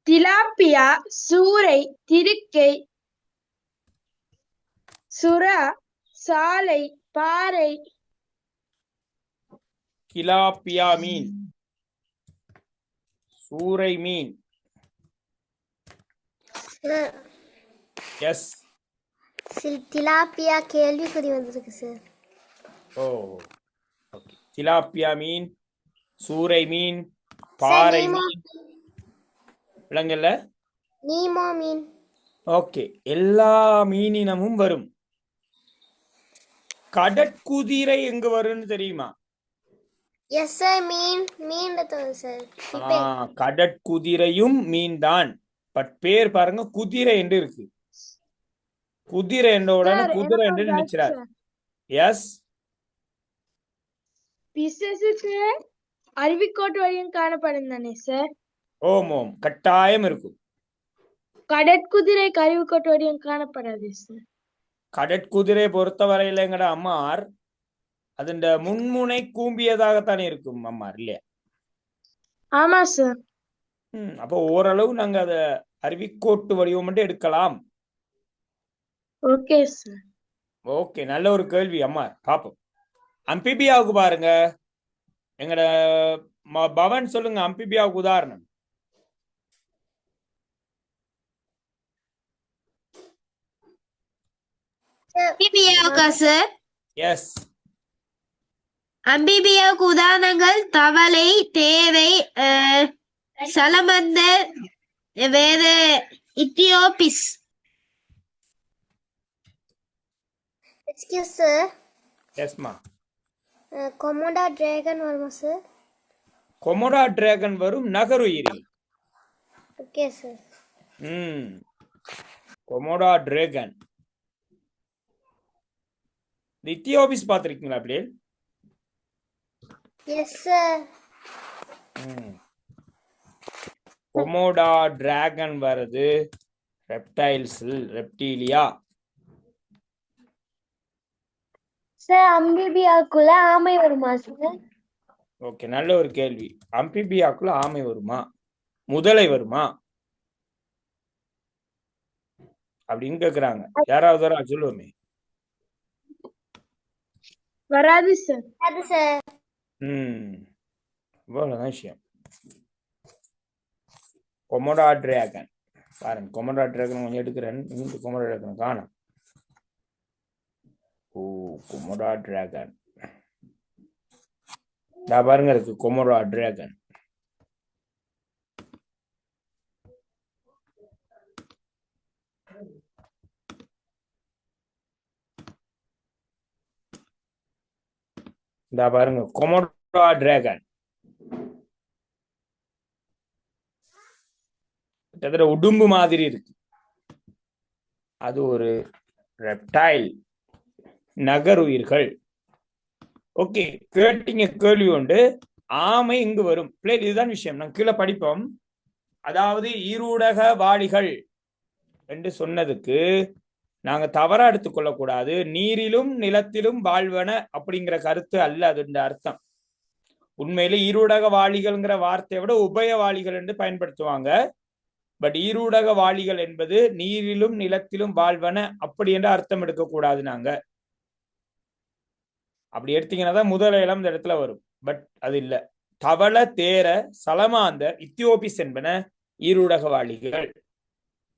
Speaker 8: திலாப்பியா, சூரை, திருக்கை, சுறா, சாலை, பாறை.
Speaker 3: திலாப்பியா மீன், சூரை மீன். எஸ்.
Speaker 7: திலாப்பியா கேள்விக்குறி வந்திருக்கு சார்.
Speaker 3: ஓ ஓகே. திலாப்பியா மீன், சூரை மீன், பாறை மீன். விளங்கல்ல?
Speaker 7: நீமோ மீன்.
Speaker 3: ஓகே. எல்லா மீனினமும் வரும். கடற்குதிரை எங்க வரும்னு தெரியுமா?
Speaker 7: எஸ் சார், மீன். மீன் சார்.
Speaker 3: கடற்குதிரையும் மீன் தான். பட் பேர் பாருங்க, குதிரை என்று இருக்கு. குதிரை என்ற உடனே குதிரை என்று நினைச்சார். எஸ்.
Speaker 8: பிசஸுக்கு அருவிக்கோட்டு வழியும் காணப்படும் தானே சார்?
Speaker 3: ஓம் ஓம், கட்டாயம் இருக்கும்.
Speaker 8: கடற்குதிரை அருவிக்கோட்டு வழியும் காணப்படாது சார்.
Speaker 3: கடற்குதிரை பொறுத்தவரையில எங்கட அம்மார் அதன் முன்முனை கூம்பியதாகத்தானே இருக்கும் அம்மார், இல்லையா?
Speaker 8: ஆமா சார்.
Speaker 3: அப்போ ஓரளவு நாங்க அத அருவிக்கோட்டு வடிவம் மட்டும் எடுக்கலாம்.
Speaker 8: Okay sir.
Speaker 3: ஓகே, நல்ல ஒரு கேள்வி அம்மார். பாப்போம். அம்பிபியாவுக்கு பாருங்க. எங்கட பவன் சொல்லுங்க, அம்பிபியாவுக்கு உதாரணம்.
Speaker 5: அம்பிபியாவுக்கா சார்?
Speaker 3: எஸ்.
Speaker 5: அம்பிபியாவுக்கு உதாரணங்கள் தவளை, தேவை, சலமந்தர், வேற இத்தியோபிஸ்.
Speaker 7: Excuse sir.
Speaker 3: எஸ்மா.
Speaker 7: கொமோடா டிராகன் வருமா சார்?
Speaker 3: கொமோடா டிராகன் வரும். நகருயிரி.
Speaker 7: Okay sir.
Speaker 3: Komodo dragon. Ichthyophis பாத்திருக்கீங்களா அப்படியே?
Speaker 7: Yes sir.
Speaker 3: கொமோடா டிராகன் வருது ரெப்டைல்ஸ், ரெப்டீலியா.
Speaker 7: சார், அம்பிபியாக்குள்ள ஆமை வருமா சார்?
Speaker 3: ஓகே, நல்ல ஒரு கேள்வி. அம்பிபியாக்குள்ள ஆமை வருமா, முதலை வருமா அப்படின்னு கேக்குறாங்க. யாராவது சொல்லுவோமே.
Speaker 8: வராது சார்.
Speaker 7: அது சார்.
Speaker 3: இவ்வளவுதான் விஷயம். கொமோடா டிராகன் பாருங்க. கொமோடா டிராகன் கொஞ்சம் எடுக்கிறேன். கொமோடா டிராகன் காணும். ஓ, கொமோடா டிராகன் பாருங்க இருக்கு. Komodo dragon. இந்த பாருங்க கொமோடோ டிராகன் கிட்டத்தட்ட உடும்பு மாதிரி இருக்கு. அது ஒரு ரெப்டைல், நகருயிர்கள். ஓகே, கேட்டீங்க கேள்வி உண்டு. ஆமை இங்கு வரும். பிள்ளை இதுதான் விஷயம், நான் கீழே படிப்போம். அதாவது ஈரூடக வாளிகள் என்று சொன்னதுக்கு நாங்க தவறா எடுத்துக்கொள்ள கூடாது. நீரிலும் நிலத்திலும் வாழ்வன அப்படிங்கிற கருத்து அல்ல அது அர்த்தம். உண்மையில ஈரூடக வாளிகள்ங்கிற வார்த்தையை விட உபயவாளிகள் என்று பயன்படுத்துவாங்க. பட் ஈரூடக வாளிகள் என்பது நீரிலும் நிலத்திலும் வாழ்வன அப்படி என்ற அர்த்தம் எடுக்கக்கூடாது. நாங்க அப்படி எடுத்தீங்கன்னா தான் முதல் இடம் இந்த இடத்துல வரும். பட் அது இல்ல. தவள, தேர, சலமாந்தர், இத்தியோபிஸ் என்பன ஈரூடக வாளிகள்.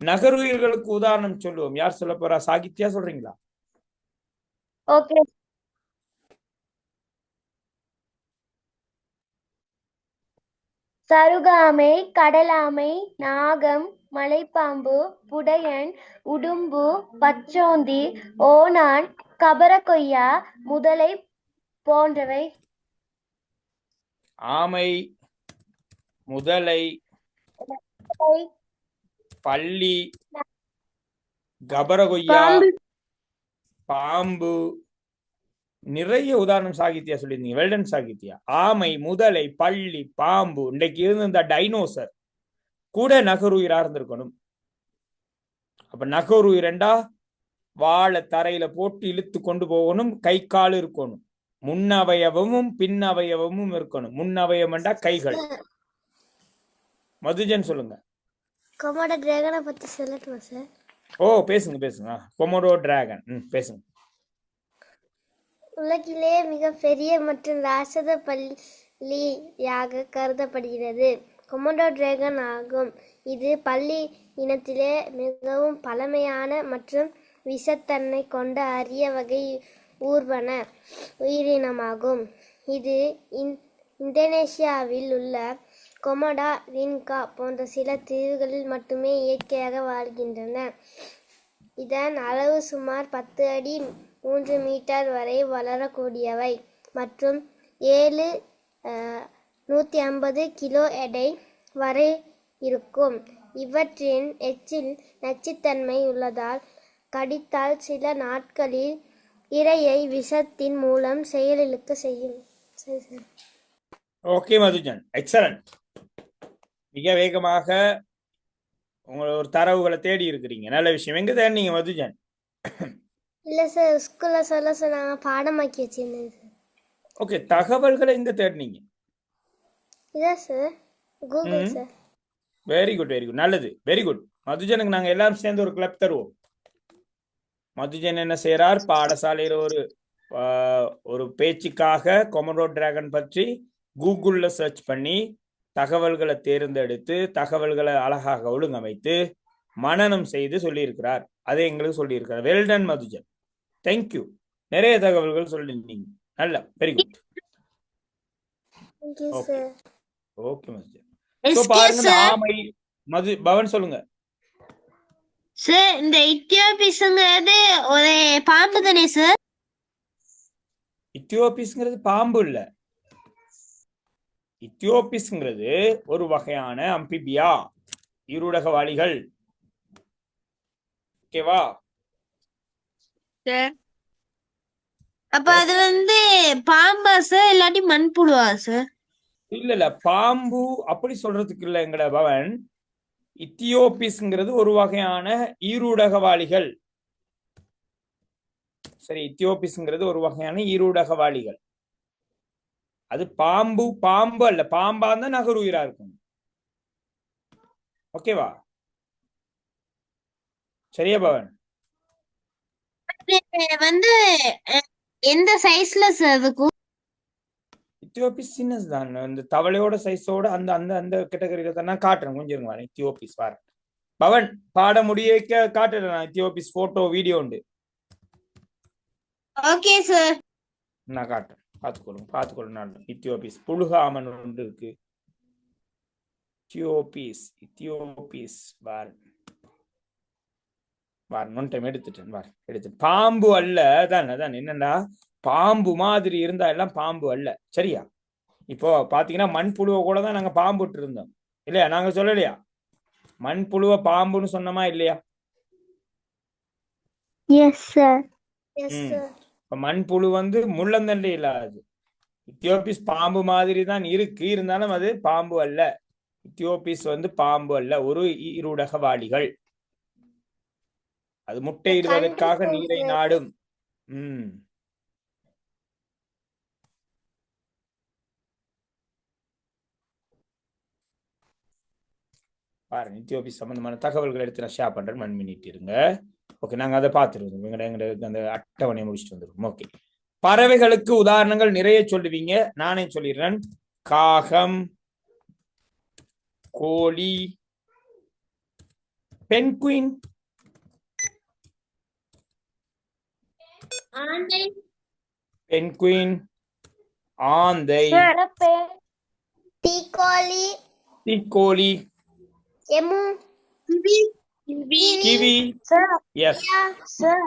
Speaker 3: நகருயிர்களுக்கு உதாரணம் சொல்லுவோம். யார் சொல்ல போறா? சாகித்யா சொல்றீங்களா?
Speaker 7: ஓகே. சருகாமை, கடலாமை, நாகம், மலைப்பாம்பு, புடையன், உடும்பு, பச்சோந்தி, ஓணான், கபரக்கொய்யா, முதலை போன்றவை.
Speaker 3: ஆமை, முதலை, பள்ளி, கபரகொய்யா, பாம்பு, நிறைய உதாரணம் சாகித்யா சொல்லியிருந்தீங்க. வெல்டன் சாகித்யா. ஆமை, முதலை, பள்ளி, பாம்பு. இன்றைக்கு இருந்த இந்த டைனோசர் கூட நகருயிரா இருந்திருக்கணும். அப்ப நகருயிரண்டா வாழை தரையில போட்டு இழுத்து கொண்டு போகணும். கை கால் இருக்கணும். முன்னவயவமும் பின்னவயவமும் இருக்கணும். முன்னவயம்டா கைகள். மதுஜன் சொல்லுங்க.
Speaker 7: கொமோடோ டிராகனை பத்தி சொல்லட்டுமா சார்?
Speaker 3: ஓ, பேசுங்க பேசுங்க. கொமோடோ டிராகன் பேசுங்க.
Speaker 7: உலகிலே மிக பெரிய மற்றும் ராட்சத பள்ளியாக கருதப்படுகிறது கொமோடோ டிராகன் ஆகும். இது பள்ளி இனத்திலே மிகவும் பழமையான மற்றும் விஷத்தன்மை கொண்ட அரிய வகை ஊர்வன உயிரினமாகும். இது இந்தோனேசியாவில் உள்ள கொமோடோ, ரின்கா போன்ற சில தீவுகளில் மட்டுமே இயற்கையாக வாழ்கின்றன. இதன் அளவு சுமார் 10 அடி 3 மீட்டர் வரை வளரக்கூடியவை மற்றும் 150 கிலோ எடை வரை இருக்கும். இவற்றின் எச்சில் நச்சுத்தன்மை உள்ளதால் கடித்தால் சில நாட்களில் இரையை விஷத்தின் மூலம் செயலிழக்க செய்யும்.
Speaker 3: Okay Madhujan, excellent. மிக வேகமாக உங்களை ஒரு தரவுகளை தேடி இருக்கிறீங்க. நல்ல விஷயம். எங்க தேடினீங்க மதுஜன்?
Speaker 7: இல்ல சார், ஸ்கூல்ல சொல்ல சொன்னாங்க, பாடமாக்கி வச்சிருந்தேன் சார்.
Speaker 3: ஓகே, தகவல்களை எங்க தேடினீங்க?
Speaker 7: இதான் sir, Google sir.
Speaker 3: Very good, very good, நல்லது, வெரி குட். மதுஜனுக்கு நாங்க எல்லாரும் சேர்ந்து ஒரு கிளப் தருவோம். மதுஜன் என்ன செய்யறார்? பாடசாலையில ஒரு பேச்சுக்காக கொமோடோ டிராகன் பற்றி கூகுள்ல சர்ச் பண்ணி தகவல்களை தேர்ந்தெடுத்து தகவல்களை அழகாக ஒழுங்கமைத்து மனனம் செய்து சொல்லியிருக்கிறார். அதை எங்களுக்கு சொல்லியிருக்கிறார். Well done Madhujan, thank you. நிறைய தகவல்கள் சொல்லிருந்தீங்க. நல்ல, வெரி குட். ஓகே மதுஜன். பாருங்க, ஆமை, பவன் சொல்லுங்க
Speaker 5: சார். இந்த இத்தியோபிஸ்ங்கிறது ஒரு பாம்பு தானே சார்?
Speaker 3: இத்தியோபிஸ்ங்கிறது பாம்பு இல்ல. இத்தியோபிஸ்ங்கிறது ஒரு வகையான அம்பிபியா, ஈருடகவாளிகள். ஓகேவா?
Speaker 5: அப்ப அது பாம்பா சார், இல்லாட்டி மண்புழுவா சார்?
Speaker 3: இல்ல, பாம்பு அப்படி சொல்றதுக்கு இல்ல எங்கட பவன். இத்தியோபிஸ்ங்கிறது ஒரு வகையான ஈருடகவாளிகள். சரி, இத்தியோபிஸ்ங்கிறது ஒரு வகையான ஈருடகவாளிகள். அது பாம்பு அல்ல. பாம்பா தான் நகருயிரா இருக்கும். ஓகேவா? சரியா பவன்?
Speaker 5: எந்த சைஸ்ல சார் இருக்கும்?
Speaker 3: இத்தியோபிஸ் சின்னது தான். இந்த தவளையோட சைஸோட அந்த அந்த அந்த கேட்டகரியில தான் நான் காட்டுறேன். கொஞ்சம் இருங்க, இத்தியோபிஸ் வார பவன் பாட முடிய காட்டுறேன் நான். இத்தியோபிஸ் போட்டோ வீடியோ உண்டு.
Speaker 5: ஓகே சார்,
Speaker 3: நான் காட்டுறேன். பார்த்துக்கொள்ளுங்க. இத்தியோபிஸ் புழுகாமன் ஒன்று இருக்கு. இத்தியோபிஸ் பார். டைம் எடுத்துட்டேன் பாம்பு அல்ல. அதான் என்னண்டா பாம்பு மாதிரி இருந்தா எல்லாம் பாம்பு அல்ல. சரியா? இப்போ பாத்தீங்கன்னா மண்புழுவை கூட தான் நாங்க பாம்பு விட்டு இருந்தோம் இல்லையா? நாங்க சொல்லலையா மண்புழுவை பாம்புன்னு சொன்னோமா இல்லையா?
Speaker 1: Yes sir.
Speaker 3: மண்புழு முள்ளந்தண்டை இல்லாது. இத்தியோபிஸ் பாம்பு மாதிரி தான் இருக்கு, இருந்தாலும் அது பாம்பு அல்ல. இத்தியோபிஸ் பாம்பு அல்ல, ஒரு ஈருடகவாளிகள். அது முட்டையிடுவதற்காக நீரை நாடும். பாருங்க, இத்தியோபிஸ் சம்பந்தமான தகவல்கள் எடுத்து நான் ஷேர் பண்றேன். 1 மினிட் இருங்க. ஓகே, நாங்க அதை பார்த்துருவோம். எங்களுக்கு அந்த அட்டவணையை முடிச்சுட்டு வந்துருவோம். ஓகே, பறவைகளுக்கு உதாரணங்கள் நிறைய சொல்லுவீங்க, நானே சொல்லிடுறேன். காகம், கோழி, பென்குயின், பென்குயின், ஆந்தை,
Speaker 7: தீக்கோழி,
Speaker 3: தீக்கோழி,
Speaker 7: எமு,
Speaker 3: கிவி. எஸ்
Speaker 8: சார்,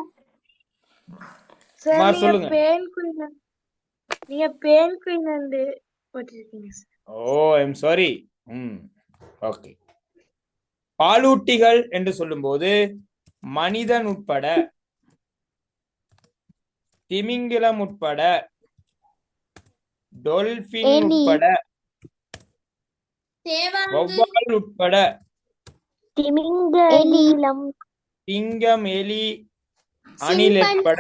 Speaker 3: சொல்லுங்க.
Speaker 8: நீங்க பேன் குயின் போட்டிருக்கீங்க sir.
Speaker 3: Oh, I'm sorry. Okay, பாலூட்டிகள் என்று சொல்லும்போது மனிதன் உட்பட, திமிங்கிலம் உட்பட, டொல்பின் உட்பட, வௌவால் உட்பட, சிங்கம், எலி, அணில் உட்பட,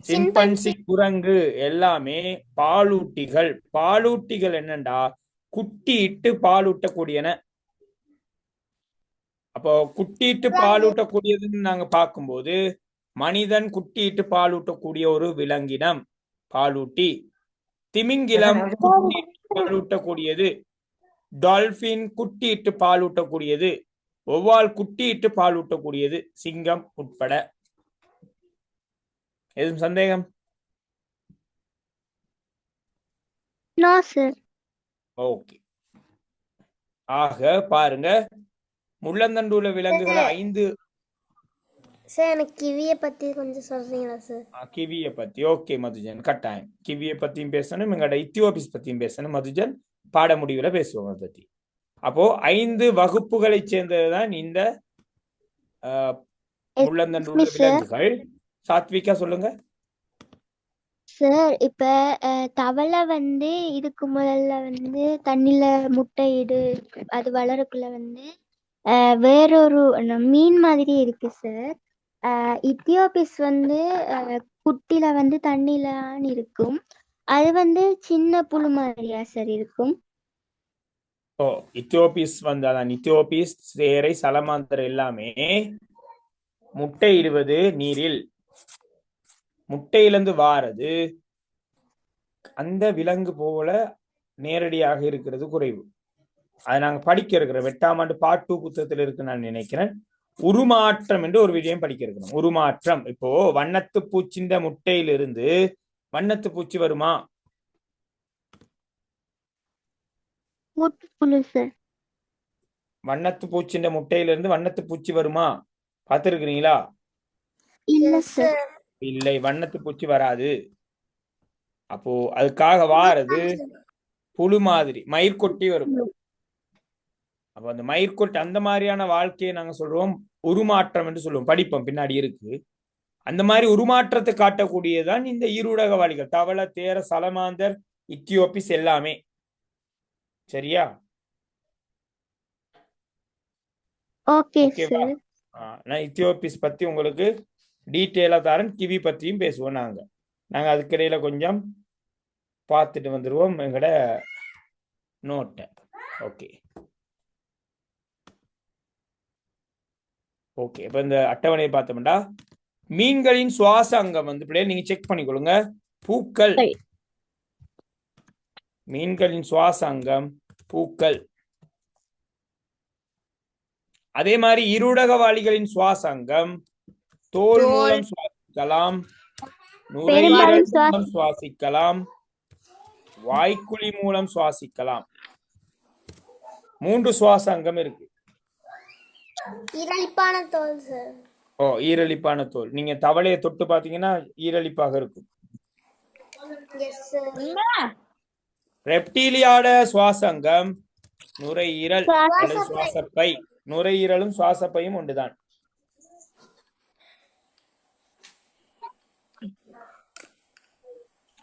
Speaker 3: சிம்பன்சி, குரங்கு எல்லாமே பாலூட்டிகள். பாலூட்டிகள் என்னண்டா குட்டியிட்டு பாலூட்டக்கூடியன. அப்போ குட்டியிட்டு பாலூட்டக்கூடியதுன்னு நாங்க பார்க்கும்போது மனிதன் குட்டியிட்டு பாலூட்டக்கூடிய ஒரு விலங்கினம் பாலூட்டி. திமிங்கிலம் குட்டியிட்டு பாலூட்டக்கூடியது. டால்பின் குட்டியிட்டு பாலூட்டக்கூடியது. வௌவால் குட்டியிட்டு பாலூட்டக்கூடியது. சிங்கம் உட்பட. எதுவும் சந்தேகம்? ஓகே, ஆக பாருங்க, முள்ளந்தண்டுள்ள விலங்குகளை 5.
Speaker 7: சார், எனக்கு கிவியை பத்தி கொஞ்சம் சொல்றீங்களா சார்?
Speaker 3: கிவியை பத்தி ஓகே மதுஜன், கட்டாயம். கிவியை பத்தியும் பேசணும், எங்களோட இத்தியோபிஸ் பத்தியும் பேசணும் மதுஜன். பாட முடிவுல பேசுவோம் அதை பத்தி. அப்போ 5 வகுப்புகளை சேர்ந்ததுதான் இந்த முள்ளந்தண்டுள்ள விலங்குகள். சாத்விகா சொல்லுங்க
Speaker 1: சார். இப்ப தவளை இதுக்கு முதல்ல தண்ணில முட்டையிடு, அது வளரக்குள்ள வேறொரு மீன் மாதிரி இருக்கு சார். இத்தியோபிஸ் குட்டில தண்ணில இருக்கும். அது சின்ன புழு மாதிரியா சார் இருக்கும்?
Speaker 3: ஓ, இத்தியோபிஸ் அதான் இத்தியோபிஸ், சேரை, சலமாந்தர் எல்லாமே முட்டையிடுவது நீரில். முட்டையிலிருந்து வாரது அந்த விலங்கு போல நேரடியாக இருக்கிறது குறைவு. அதை நாங்க படிக்க இருக்கிறோம். 8ஆம் ஆண்டு பார்ட் 2 புத்தகத்தில் இருக்கு நான் நினைக்கிறேன். உருமாற்றம் என்று ஒரு விடயம் படிக்க இருக்கிறோம். உருமாற்றம். இப்போ வண்ணத்து பூச்சிந்த முட்டையிலிருந்து வண்ணத்து பூச்சி வருமா? வண்ணத்து பூச்சிந்த முட்டையிலிருந்து வண்ணத்து பூச்சி வருமா? பார்த்திருக்கிறீங்களா? இல்லை, வண்ணத்து பூச்சி வராது. அப்போ அதுக்காக வாரது புழு மாதிரி மயிர்கொட்டி வரும். அப்ப அந்த மயிர்கொட்டி அந்த மாதிரியான வாழ்க்கையை நாங்க சொல்றோம் உருமாற்றம் என்று சொல்லுவோம். படிப்போம், பின்னாடி இருக்கு. அந்த மாதிரி உருமாற்றத்தை காட்டக்கூடியதான் இந்த ஈருடகவாளிகள். தவளை, தேர, சலமாந்தர், இத்தியோபிஸ் எல்லாமே. சரியா? நான் இத்தியோபிஸ் பத்தி உங்களுக்கு டீட்டெயிலா தரேன். கிவி பத்தியும் பேசுவோம். நாங்க அதுக்கிடையில கொஞ்சம் பார்த்துட்டு வந்துருவோம் எங்கட நோட்டை. ஓகே ஓகே இப்ப இந்த அட்டவணையை பார்த்தோம்டா, மீன்களின் சுவாச அங்கம் பிள்ளைகள் நீங்க செக் பண்ணிக்கொள்ளுங்க. பூக்கள். மீன்களின் சுவாச அங்கம் பூக்கள். அதே மாதிரி இருடகவாளிகளின் சுவாச அங்கம் தோல் மூலம் சுவாசிக்கலாம், நுரையீரல் மூலம் சுவாசிக்கலாம், வாய்க்குழி மூலம் சுவாசிக்கலாம். 3 சுவாச அங்கம் இருக்கு. ஓ, ஈரலிப்பான தோல். நீங்க தவளையை தொட்டு பாத்தீங்கன்னா ஈரலிப்பாக இருக்கும்.
Speaker 7: Yes sir.
Speaker 3: ரெப்டீலியாட சுவாசங்கம் நுரையீரல் அல்லது சுவாசப்பை. நுரையீரலும் சுவாசப்பையும் ஒன்றுதான்.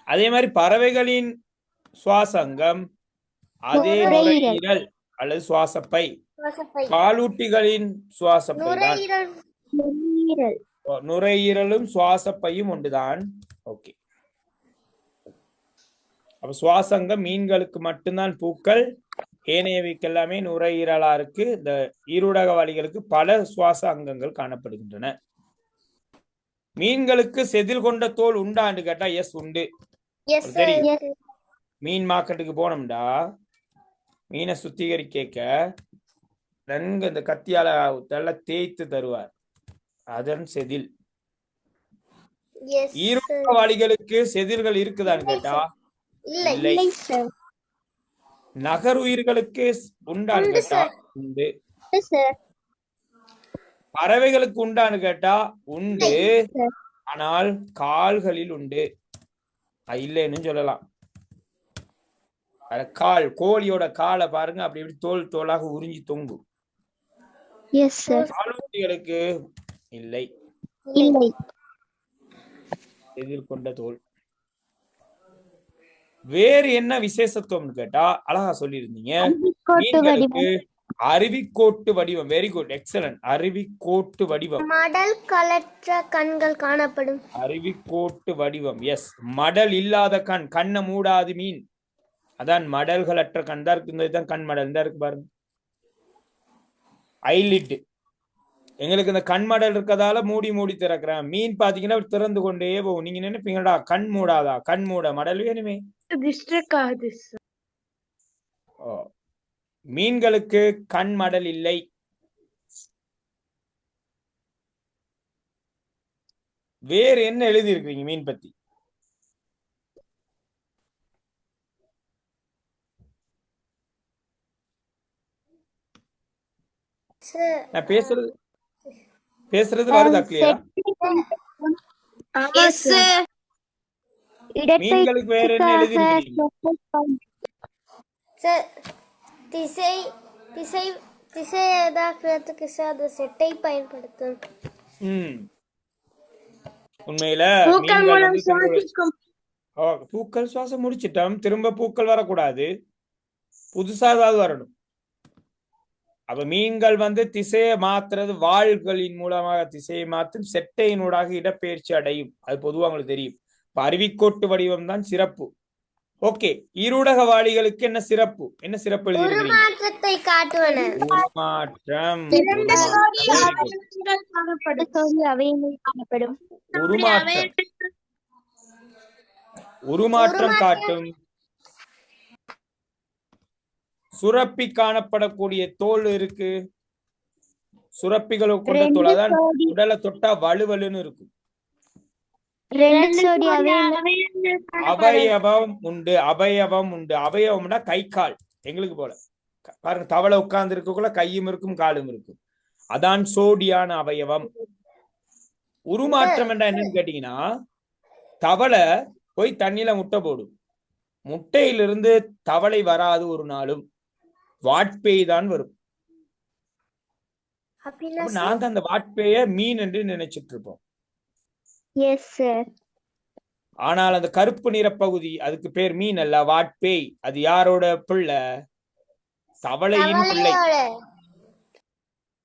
Speaker 3: அதே மாதிரி பறவைகளின் சுவாசங்கம் அதே நுரையீரல் அல்லது சுவாசப்பை. பாலூட்டிகளின் சுவாசப்பை தான். நுரையீரலும் சுவாசப்பையும் ஒன்றுதான். ஓகே, அப்ப சுவாசங்கம் மீன்களுக்கு மட்டும்தான் பூக்கள், ஏனையவைக்கு எல்லாமே நுரையீரலா இருக்கு. இந்த ஈருடகவாளிகளுக்கு பல சுவாச அங்கங்கள் காணப்படுகின்றன. மீன்களுக்கு செதில் கொண்ட தோல் உண்டான்னு கேட்டா எஸ் உண்டு. தெரியும். மீன் மார்க்கெட்டுக்கு போனோம்டா மீனை சுத்திகரிக்க நன்கு இந்த கத்தியால நல்லா தேய்த்து தருவார், அதன் செதில். ஈருடகவாளிகளுக்கு செதில்கள் இருக்குதான்னு கேட்டா இல்லை. நகருயிர்களுக்கு உண்டான்னு கேட்டா உண்டு. பறவைகளுக்கு உண்டான்னு கேட்டா உண்டு, ஆனால் கால்களில் உண்டு. இல்லைன்னு சொல்லலாம். கால், கோழியோட காலை பாருங்க, அப்படி இப்படி தோல் தோலாக உறிஞ்சி தொங்கும். பாலூட்டிகளுக்கு இல்லை, எதிர் கொண்ட தோல். வேறு என்ன விசேஷத்துவம்னு கேட்டா அழகா சொல்லியிருந்தீங்க. மீன்களுக்கு அருவிக்கோட்டு வடிவம். Very good, excellent. அருவிக்கோட்டு வடிவம்.
Speaker 7: மடல் கலற்ற கண்கள் காணப்படும்.
Speaker 3: அருவிக்கோட்டு வடிவம். எஸ், மடல் இல்லாத கண், கண்ணை மூடாது மீன், அதான் மடல்களற்ற கண் தான் இருக்கு. கண் மடல் தான் இருக்கு பாருங்க, ஐலிட். எங்களுக்கு இந்த கண் மடல் இருக்கதால மூடி மூடி திறக்கிறேன். மீன் பாத்தீங்கன்னா திறந்து கொண்டே போகும். நீங்க நினைப்பீங்கடா கண் மூடாதா, கண் மூட மடல் வேணுமே. மீன்களுக்கு கண் மடல் இல்லை. வேறு என்ன எழுதி இருக்கீங்க மீன் பத்தி? நான் பேசுறது வருதா கிளியரா? மீன்களுக்கு வேற என்ன எழுதி இருக்கீங்க?
Speaker 7: திசை திசை திசையதாக்குறதுக்கு சார் செட்டை பயன்படுத்தும்.
Speaker 3: உண்மையில பூக்கள் சுவாசம் முடிச்சிட்டோம், திரும்ப பூக்கள் வரக்கூடாது, புதுசா ஏதாவது வரணும். அப்ப மீன்கள் திசையை மாத்துறது, வாள்களின் மூலமாக திசையை மாற்றும், செட்டையினூடாக இடப்பெயர்ச்சி அடையும். அது பொதுவாக உங்களுக்கு தெரியும். அருவிக்கோட்டு வடிவம் தான் சிறப்பு. ஓகே, ஈருடகவாளிகளுக்கு என்ன சிறப்பு? என்ன சிறப்பு எழுதிருக்கீங்க?
Speaker 7: உருமாற்றத்தை காட்டுவன.
Speaker 3: உருமாற்றம். உருமாற்றம் காட்டும். சுரப்பி காணப்படக்கூடிய தோல் இருக்கு. சுரப்பிகளை கொண்ட தோல், அதான் உடலை தொட்டா வலுவலுன்னு இருக்கும். அவயவம் உண்டு. அவயவம் உண்டு. அவயவம்னா கை கால். எங்களுக்கு போல பாருங்க, தவளை உட்கார்ந்து இருக்கக்குள்ள கையும் இருக்கும் காலும் இருக்கும், அதான் சோடியான அவயவம். உருமாற்றம் என்றா என்னன்னு கேட்டீங்கன்னா, தவளை போய் தண்ணியில முட்டை போடும், முட்டையிலிருந்து தவளை வராது ஒரு நாளும், வாட்பேய் தான் வரும். நாங்க அந்த வாட்பேய மீன் என்று நினைச்சிட்டு இருப்போம். ஆனால் அந்த கருப்பு நிற பகுதி, அதுக்கு பேர் மீன் அல்ல, வாட்பேய். அது யாரோட பிள்ளை? தவளையின் பிள்ளை.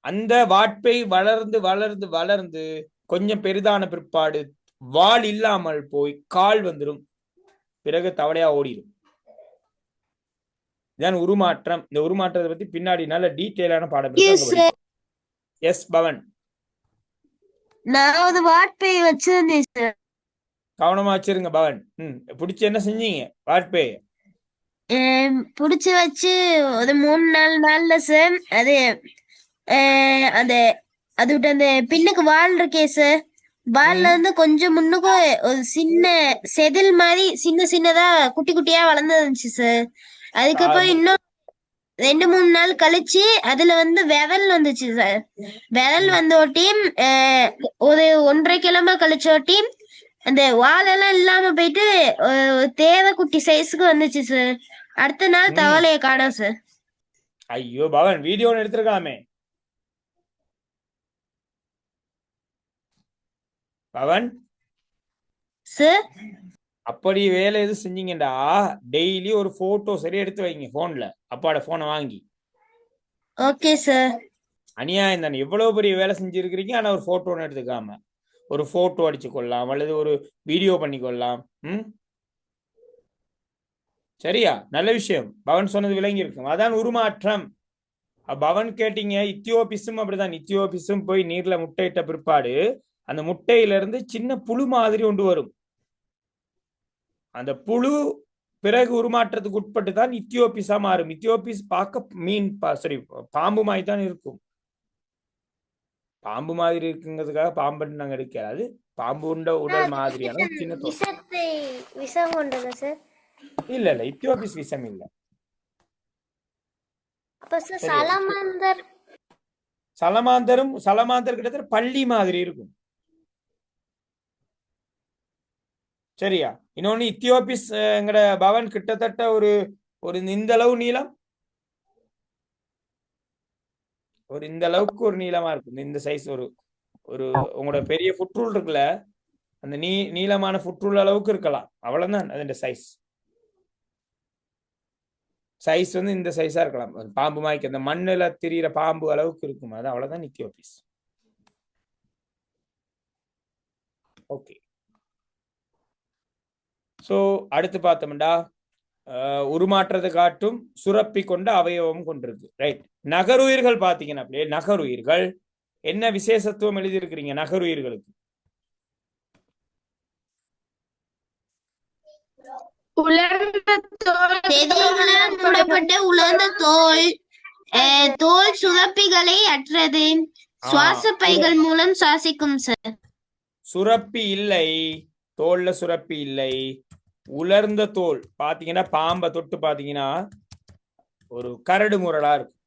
Speaker 3: அந்த வாட்பேய் வளர்ந்து வளர்ந்து வளர்ந்து கொஞ்சம் பெரிதான பிற்பாடு வால் இல்லாமல் போய் கால் வந்துடும், பிறகு தவளையா ஓடிடும். இதான் உருமாற்றம். இந்த உருமாற்றத்தை பத்தி பின்னாடி நல்ல டீட்டெயிலான பாடம். எஸ் பவன்.
Speaker 5: நான் வாட்பேய் வச்சிருந்தேன் சார்.
Speaker 3: கவனமா வச்சிருங்க பவன். பிடிச்சு என்ன செஞ்சீங்க? வாட்பேய்
Speaker 5: புடிச்சு வச்சு ஒரு 3-4 நாள்ல சார் அது அந்த அது விட்டு அந்த பின்னுக்கு வால் இருக்கே சார், வால்ல இருந்து கொஞ்சம் முன்னுக்கு ஒரு சின்ன செதில் மாதிரி சின்ன சின்னதா குட்டி குட்டியா வளர்ந்து இருந்துச்சு சார். அதுக்கப்புறம் இன்னும் 2-3 நாள் கழிச்சு அதுல வந்து விரல் வந்துச்சு சார். விரல் வந்தோட்டியும் ஒரு 1.5 கிழமை கழிச்சோட்டியும் அந்த வாலெல்லாம் இல்லாம போயிட்டு தேவை குட்டி சைஸுக்கு வந்துச்சு சார். அடுத்த நாள் தவளைய காணோம் சார்.
Speaker 3: ஐயோ பவன் வீடியோ எடுத்திருக்காமே பவன்
Speaker 5: சார்
Speaker 3: அப்படி வேலை எது செஞ்சீங்கடா டெய்லி ஒரு போட்டோ சரி எடுத்து வைங்க போன்ல அப்பாட போனை வாங்கி.
Speaker 5: Okay sir.
Speaker 3: அநியாயம் தானே எவ்வளவு பெரிய வேலை செஞ்சிருக்கிறீங்க ஆனா ஒரு போட்டோன்னு எடுத்துக்காம ஒரு போட்டோ அடிச்சு கொள்ளலாம் அல்லது ஒரு வீடியோ பண்ணி கொள்ளலாம். சரியா நல்ல விஷயம் பவன் சொன்னது விளங்கி இருக்கும். அதான் உருமாற்றம். பவன் கேட்டீங்க இத்தியோபிஸும் அப்படிதான். இத்தியோபிஸும் போய் நீர்ல முட்டையிட்ட பிற்பாடு அந்த முட்டையில இருந்து சின்ன புழு மாதிரி ஒன்று வரும். அந்த புழு பிறகு உருமாற்றத்துக்கு உட்பட்டு தான் இத்தியோபிஸா மாறும். இத்தியோபிஸ் பார்க்க சாரி பாம்பு மாதிரி தான் இருக்கும். பாம்பு மாதிரி இருக்குங்கிறதுக்காக பாம்பு நாங்க எடுக்காது. பாம்பு உண்ட உடல் மாதிரியான சின்ன
Speaker 7: விஷம் கொண்டதா சார்?
Speaker 3: இல்ல இல்ல இத்தியோபிஸ் விஷம் இல்ல.
Speaker 7: அப்ப சார்
Speaker 3: சலமாந்தர் கிட்டத்தட்ட பள்ளி மாதிரி இருக்கும். சரியா இன்னொன்னு இத்தியோபிஸ் எங்கட பவன் கிட்டத்தட்ட ஒரு இந்த அளவு நீளம் ஒரு இந்த அளவுக்கு ஒரு நீளமா இருக்கும். இந்த சைஸ் ஒரு உங்களோட பெரிய ஃபுட்ரூல் இருக்குல்ல அந்த நீளமான ஃபுட்ரூல் அளவுக்கு இருக்கலாம். அவ்வளவுதான் அதோட சைஸ் வந்து இந்த சைஸா இருக்கலாம். பாம்பு மாய்க்கு அந்த மண்ணுல திரியிற பாம்பு அளவுக்கு இருக்கும். அது அவ்வளவுதான் இத்தியோபிஸ். ஓகே சோ அடுத்து பார்த்தோம்டா உருமாற்றத்தை காட்டும் சுரப்பி கொண்ட அவயவம் கொண்டிருக்கு. ரைட். நகருயிர்கள் பாத்தீங்கன்னா அப்படியே நகருயிர்கள் என்ன விசேஷத்துவம் எழுதியிருக்கிறீங்க நகருயிர்களுக்கு?
Speaker 5: உலர்ந்த தோல் தோல் சுரப்பிகளை அற்றது. சுவாச பைகள் மூலம் சுவாசிக்கும் சார்.
Speaker 3: சுரப்பி இல்லை தோல்ல சுரப்பி இல்லை. உலர்ந்த தோல் பாத்தீங்கன்னா பாம்பை தொட்டு பாத்தீங்கன்னா ஒரு கரடு முரடா இருக்கும்.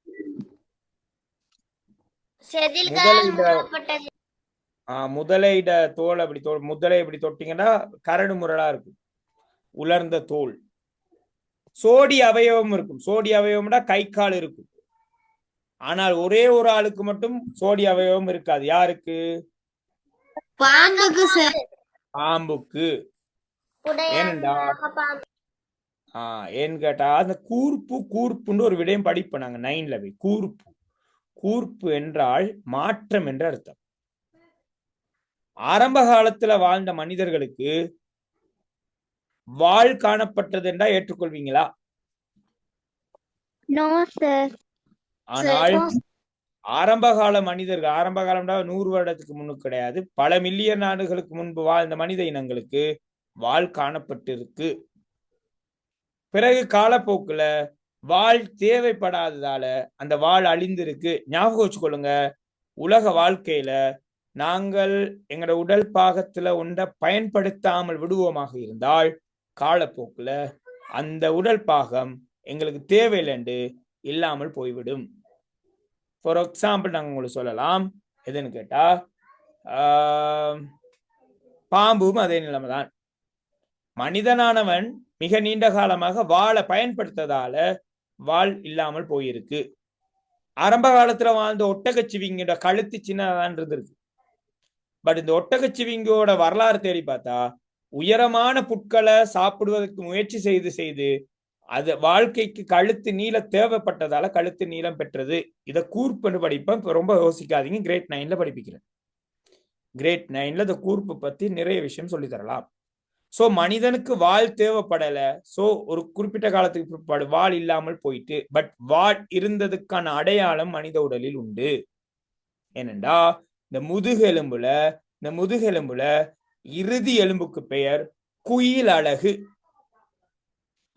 Speaker 3: முதலையிட தோல் அப்படி முதலை இப்படி தொட்டீங்கன்னா கரடு முரடா இருக்கும் உலர்ந்த தோல். சோடி அவயவம் இருக்கும். சோடி அவயவம்னா கை கால் இருக்கும். ஆனால் ஒரே ஒரு ஆளுக்கு மட்டும் சோடி அவயவம் இருக்காது. யாருக்கு? பாம்புக்கு. ஏனண்டா ஏன்னு கேட்டா அந்த கூர்ப்புன்னு ஒரு விடயம் படிப்போம் நாங்க 9ல போய். கூர்ப்பு என்றால் மாற்றம் என்ற அர்த்தம். ஆரம்ப காலத்துல வாழ்ந்த மனிதர்களுக்கு வாள் காணப்பட்டது என்றா ஏற்றுக்கொள்வீங்களா? ஆனால் ஆரம்பகால மனிதர்கள் ஆரம்ப காலம்டா 100 வருடத்துக்கு முன்னுக்கு கிடையாது, பல மில்லியன் ஆண்டுகளுக்கு முன்பு வாழ்ந்த மனித இனங்களுக்கு வாள் காணப்பட்டிருக்கு. பிறகு காலப்போக்குல வாள் தேவைப்படாததால அந்த வாள் அழிந்திருக்கு. ஞாபகம் வச்சுக்கொள்ளுங்க, உலக வாழ்க்கையில நாங்கள் எங்களோட உடல் பாகத்துல ஒன்றை பயன்படுத்தாமல் விடுவோமாக இருந்தால் காலப்போக்குல அந்த உடல் பாகம் எங்களுக்கு தேவையில்லைண்டு இல்லாமல் போய்விடும். ஃபார் எக்ஸாம்பிள் நாங்கள் உங்களுக்கு சொல்லலாம், எதுன்னு கேட்டா பாம்பும் அதே நிலைமை தான். மனிதனானவன் மிக நீண்ட காலமாக வாளை பயன்படுத்ததால வாள் இல்லாமல் போயிருக்கு. ஆரம்ப காலத்துல வாழ்ந்த ஒட்டகச்சிவிங்கோட கழுத்து சின்னதான் இருந்திருக்கு. பட் இந்த ஒட்டகச்சிவிங்கோட வரலாறு தேடி பார்த்தா உயரமான புட்களை சாப்பிடுவதற்கு முயற்சி செய்து அது வாழ்க்கைக்கு கழுத்து நீள தேவைப்பட்டதால கழுத்து நீளம் பெற்றது. இதை கூர்ப்புன்னு படிப்பேன். இப்ப ரொம்ப யோசிக்காதீங்க, கிரேட் 9ல படிப்பிக்கிறேன். கிரேட் 9ல இந்த கூர்ப்பு பத்தி நிறைய விஷயம் சொல்லி தரலாம். சோ மனிதனுக்கு வாள் தேவைப்படல. சோ ஒரு குறிப்பிட்ட காலத்துக்கு பிற்பாடு வாள் இல்லாமல் போயிட்டு, பட் வாள் இருந்ததுக்கான அடையாளம் மனித உடலில் உண்டு. ஏனென்றா இந்த முதுகெலும்புல இறுதி எலும்புக்கு பெயர் குயில் அலகு.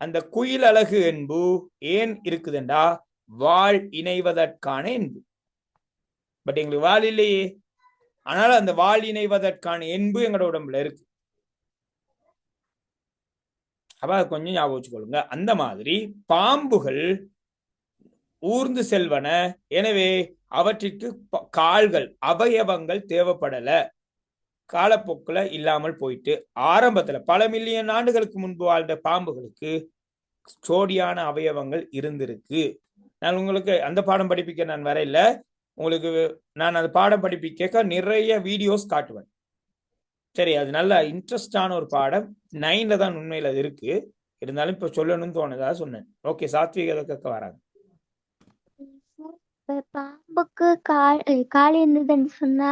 Speaker 3: அந்த குயில் அலகு என்பு ஏன் இருக்குதுண்டா வாள் இணைவதற்கான என்பு. பட் எங்களுக்கு வாள் இல்லையே, ஆனால் அந்த வாள் இணைவதற்கான என்பு எங்களோட உடம்புல இருக்கு. அப்ப கொஞ்சம் ஞாபகம் வச்சுக்கொள்ளுங்க. அந்த மாதிரி பாம்புகள் ஊர்ந்து செல்வன. எனவே அவற்றிற்கு கால்கள் அவயவங்கள் தேவைப்படல. காலப்போக்குல இல்லாமல் போயிட்டு ஆரம்பத்துல பல மில்லியன் ஆண்டுகளுக்கு முன்பு வாழ்ந்த பாம்புகளுக்கு சோடியான அவயவங்கள் இருந்திருக்கு. நான் உங்களுக்கு அந்த பாடம் படிப்பிக்க நான் வரையில, உங்களுக்கு நான் அந்த பாடம் படிப்பிக்க நிறைய வீடியோஸ் காட்டுவேன். சரி, அது நல்ல இன்ட்ரெஸ்டான ஒரு பாடம். 9ல தான் உண்மையில அது இருக்கு. இருந்தாலும் இப்ப சொல்லணும்னு தோணுதா சொன்னேன். ஓகே, சாத்விக எதற்க வராங்க.
Speaker 1: பாம்புக்கு கால் இருந்ததுன்னு சொன்னா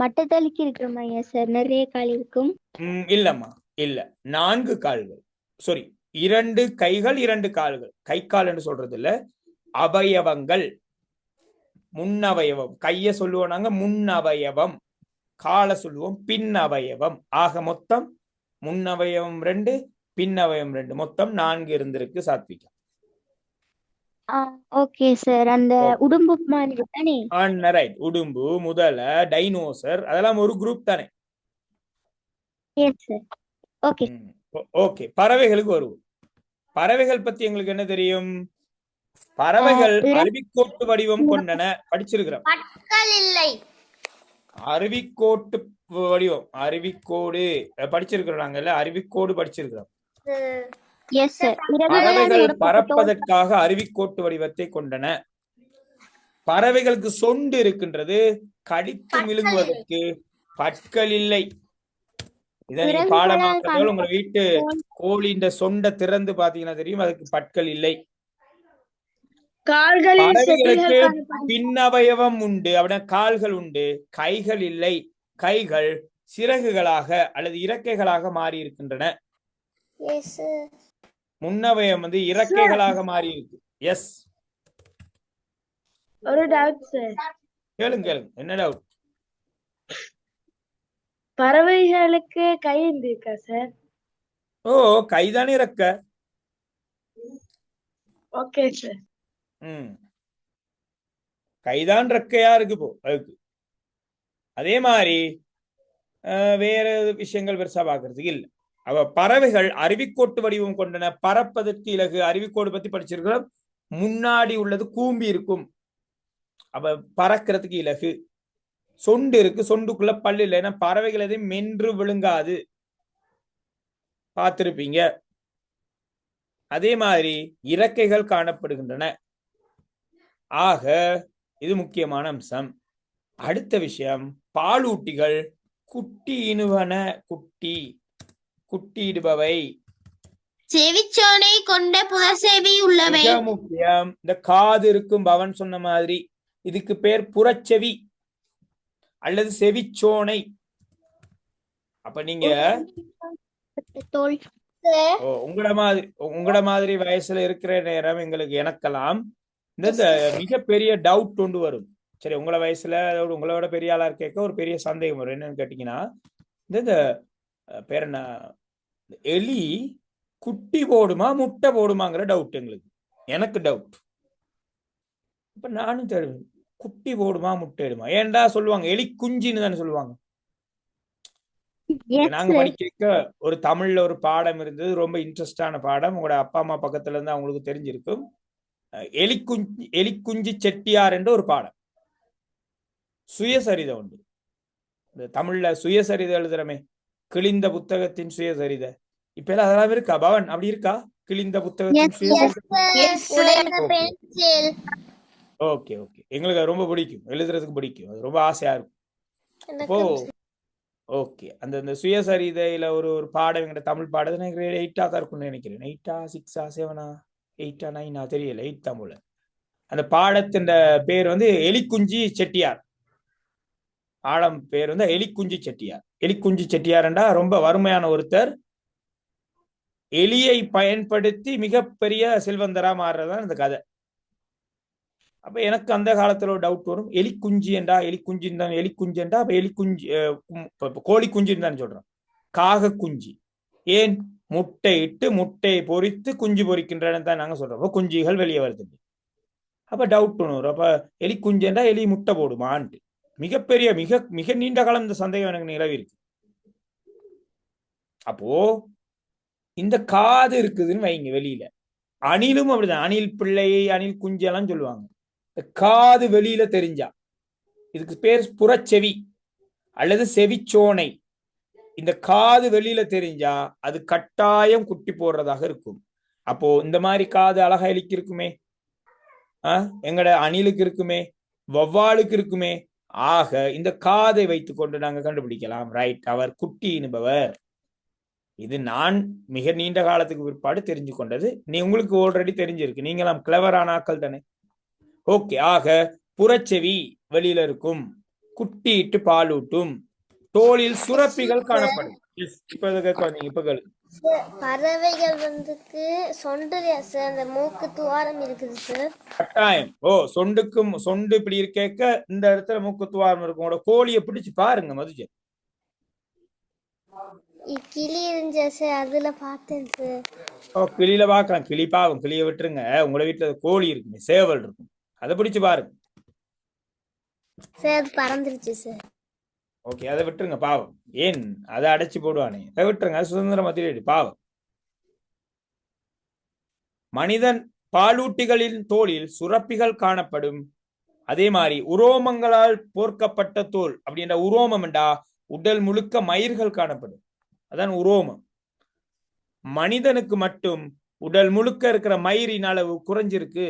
Speaker 1: மட்டத்தளிக்கு இருக்கிற மாதிரியா சார்? நிறைய கால் இருக்கும்.
Speaker 3: இல்லம்மா, இல்ல. 4 கால்கள், சாரி 2 கைகள் 2 கால்கள். கை கால் என்று சொல்றது இல்ல, அவயவங்கள். முன்னவயவம். கைய சொல்லுவோம் நாங்க முன்னவயவம், காலை சொல்லுவோம் பின் அவயவம். ஆக மொத்தம் முன்னவயவம் 2, பின்னவயம் 2, மொத்தம் 4 இருந்திருக்கு சாத்விகா.
Speaker 1: Okay sir. அந்த உடும்பு மாதிரி தானே?
Speaker 3: ரைட். உடும்பு, முதல, டைனோசர் அதெல்லாம் ஒரு குரூப் தானே?
Speaker 1: Yes sir. ஓகே.
Speaker 3: ஓகே, பறவைகளுக்கு வருவோம். பறவைகள் பத்தி எங்களுக்கு என்ன தெரியும்? பறவைகள் அருவிக்கோட்டு வடிவம் கொண்டன. படிச்சிருக்கிறோம்.
Speaker 7: பற்கள் இல்லை.
Speaker 3: அருவிக்கோட்டு வடிவம், அருவிக்கோடு படிச்சிருக்கிறோம். நாங்கல்ல அருவிக்கோடு படிச்சிருக்கிறோம்.
Speaker 1: Yes sir.
Speaker 3: பறவைகள் பறப்பதற்காக அருவிக்கோட்டு வடிவத்தை கொண்டன. பறவைகளுக்கு சொண்டு இருக்கின்றது, கடித்து விழுங்குவதற்கு பற்கள் இல்லை. இதை நீங்க பாடமாக்குறதால உங்க வீட்டு கோழின்ற சொண்டை திறந்து பாத்தீங்கன்னா தெரியும், அதுக்கு பற்கள் இல்லை. பறவைகளுக்கு பின்னவயவம் உண்டு, அப்படின்னா கால்கள் உண்டு, கைகள் இல்லை. கைகள் சிறகுகளாக அல்லது இறக்கைகளாக மாறி இருக்கின்றன. முன்னவயம் இறக்கைகளாக மாறி இருக்கு. எஸ்.
Speaker 8: ஒரு டவுட் சார்.
Speaker 3: கேளுங்க. என்ன டவுட்?
Speaker 8: பறவைகளுக்கு கை இருக்கா சார்?
Speaker 3: ஓ, கைதானே இறக்க.
Speaker 8: Okay sir.
Speaker 3: கைதான் ரெக்கையா இருக்கு போ அதுக்கு. அதே மாதிரி வேற விஷயங்கள் பெருசா பாக்குறதுக்கு இல்ல. பறவைகள் அருவிக்கோட்டு வடிவம் கொண்டன. பறப்பதற்கு இலகு. அருவிக்கோடு பத்தி படிச்சிருக்கிறோம். முன்னாடி உள்ளது கூம்பி இருக்கும், பறக்கிறதுக்கு இலகு. சொண்டு இருக்கு, சொண்டுக்குள்ள பல்லு இல்லை. ஏன்னா பறவைகள் எதையும் மென்று விழுங்காது, பார்த்திருப்பீங்க. அதே மாதிரி இறக்கைகள் காணப்படுகின்றன. ஆக இது முக்கியமான அம்சம். அடுத்த விஷயம், பாலூட்டிகள் குட்டி இனுவன. குட்டியிடுபவை,
Speaker 5: செவிச்சோனை கொண்ட புறசெவி உள்ளவை.
Speaker 3: மிக முக்கியம். இந்த காது இருக்கும் பவன் சொன்ன மாதிரி இதுக்கு பேர் புறச்செவி அல்லது செவிச்சோனை. அப்ப நீங்க உங்கள மாதிரி வயசுல இருக்கிற நேரம் எனக்கெல்லாம் இந்த மிகப்பெரிய டவுட் ஒன்று வரும். சரி, உங்களை வயசுல உங்களோட பெரிய ஆளா இருக்க ஒரு பெரிய சந்தேகம் வரும். என்னன்னு கேட்டீங்கன்னா, இந்த பேர் என்ன, எலி குட்டி போடுமா முட்டை போடுமாங்கிற டவுட் எனக்கு டவுட். இப்ப நானும் தெரியும், குட்டி போடுமா முட்டை இடுமா? ஏன்டா சொல்லுவாங்க எலி குஞ்சின்னு தானே சொல்லுவாங்க. நாங்க படிக்க ஒரு தமிழ்ல ஒரு பாடம் இருந்தது, ரொம்ப இன்ட்ரெஸ்டான பாடம். உங்களோட அப்பா அம்மா பக்கத்துல இருந்து அவங்களுக்கு தெரிஞ்சிருக்கும். எலிக்குஞ்சி செட்டியார் என்ற ஒரு பாடம், சுயசரிதை உண்டு. இந்த தமிழ்ல சுயசரிதை எழுதுறமே, கிழிந்த புத்தகத்தின் சுயசரிதை. இப்ப எல்லாம் அதெல்லாம் இருக்கா பவன்? அப்படி இருக்கா? கிழிந்த புத்தகத்தின் சுயசரிதை. ஓகே ஓகே, எங்களுக்கு ரொம்ப பிடிக்கும், எழுதுறதுக்கு பிடிக்கும், அது ரொம்ப ஆசையா இருக்கும். ஓ ஓகே, அந்த சுயசரிதையில ஒரு பாடம் எங்கிட்ட தமிழ் பாடத்தை எனக்கு 8ஆ தான் இருக்கும்னு நினைக்கிறேன். 8ஆ 6ஆ 7ஆ 8ஆ 9ஆ தெரியல, 8 தமிழ். அந்த பாடத்தின் பேர் எலிக்குஞ்சி செட்டியார். பாடம் பேர் எலிக்குஞ்சி செட்டியார். எலிக்குஞ்சி செட்டியார்ண்டா ரொம்ப வறுமையான ஒருத்தர் எலியை பயன்படுத்தி மிகப்பெரிய செல்வந்தரா மாறுறதுதான் இந்த கதை. அப்ப எனக்கு அந்த காலத்துல ஒரு டவுட் வரும், எலிக்குஞ்சி என்றா எலிக்குஞ்சின் தான் எலிக்குஞ்சு என்றா அப்ப எலிக்குஞ்சி கோழி குஞ்சுன்னு தான் சொல்றோம். காக குஞ்சி ஏன்? முட்டை இட்டு முட்டையை பொறித்து குஞ்சு பொறிக்கின்றன தான் நாங்க சொல்றோம். அப்ப குஞ்சுகள் வெளியே வருது. அப்ப டவுட் ஒன்று வரும், அப்ப எலி குஞ்சு என்றா எலி முட்டை போடுமான்ட்டு. மிகப்பெரிய மிக நீண்ட காலம் இந்த சந்தேகம் எனக்கு நிலவி இருக்கு. அப்போ இந்த காது இருக்குதுன்னு வைங்க வெளியில, அணிலும் அப்படிதான். அணில் பிள்ளை, அணில் குஞ்செல்லாம் சொல்லுவாங்க. காது வெளியில தெரிஞ்சா இதுக்கு பேர் புறச்செவி அல்லது செவிச்சோனை. இந்த காது வெளியில தெரிஞ்சா அது கட்டாயம் குட்டி போடுறதாக இருக்கும். அப்போ இந்த மாதிரி காது அழகா எலிக்கு இருக்குமே, எங்கட அணிலுக்கு இருக்குமே, வௌவாலுக்கு இருக்குமே. ஆக இந்த காதை வைத்துக் கொண்டு நாங்க கண்டுபிடிக்கலாம். ரைட், அவர் குட்டி என்பவர். இது நான் மிக நீண்ட காலத்துக்கு பிற்பாடு தெரிஞ்சு கொண்டது. உங்களுக்கு ஆல்ரெடி தெரிஞ்சிருக்கு, நீங்களாம் கிளவரான ஆக்கள் தானே. ஓகே, ஆக புறச்செவி வெளியில இருக்கும், குட்டிட்டு பாலூட்டும், தோலில் சுரப்பிகள் காணப்படும்.
Speaker 7: பறவைகள் வந்துக்கு சொண்டுலையா சார் அந்த மூக்கு துவாரம் இருக்குது சார்?
Speaker 3: கட்டாயம். சொண்டுக்கும் சொண்டு இப்படி இருக்க இந்த இடத்துல மூக்கு துவாரம் இருக்கும். உங்களோட கோழியை பிடிச்சு பாருங்க மதுஜ.
Speaker 7: கிளி இருந்துச்சா சார்? அதுல பார்த்தேன் சார்.
Speaker 3: கிளியில பாக்கலாம். கிளி பாவம், கிளியை விட்டுருங்க. உங்களோட வீட்டுல கோழி இருக்குமே, சேவல் இருக்கும், அதை பிடிச்சு பாருங்க
Speaker 7: சார். அது பறந்துருச்சு சார்.
Speaker 3: ஓகே, அதை விட்டுருங்க பாவம். ஏன் அதை அடைச்சு போடுவானே, அதை விட்டுருங்க. சுதந்திரமா தெரியாது பாவம். மனிதன் பாலூட்டிகளின் தோலில் சுரப்பிகள் காணப்படும். அதே மாதிரி உரோமங்களால் போர்க்கப்பட்ட தோல். அப்படின்ற உரோமம் என்றா உடல் முழுக்க மயிர்கள் காணப்படும், அதான் உரோமம். மனிதனுக்கு மட்டும் உடல் முழுக்க இருக்கிற மயிரின் அளவு குறைஞ்சிருக்கு.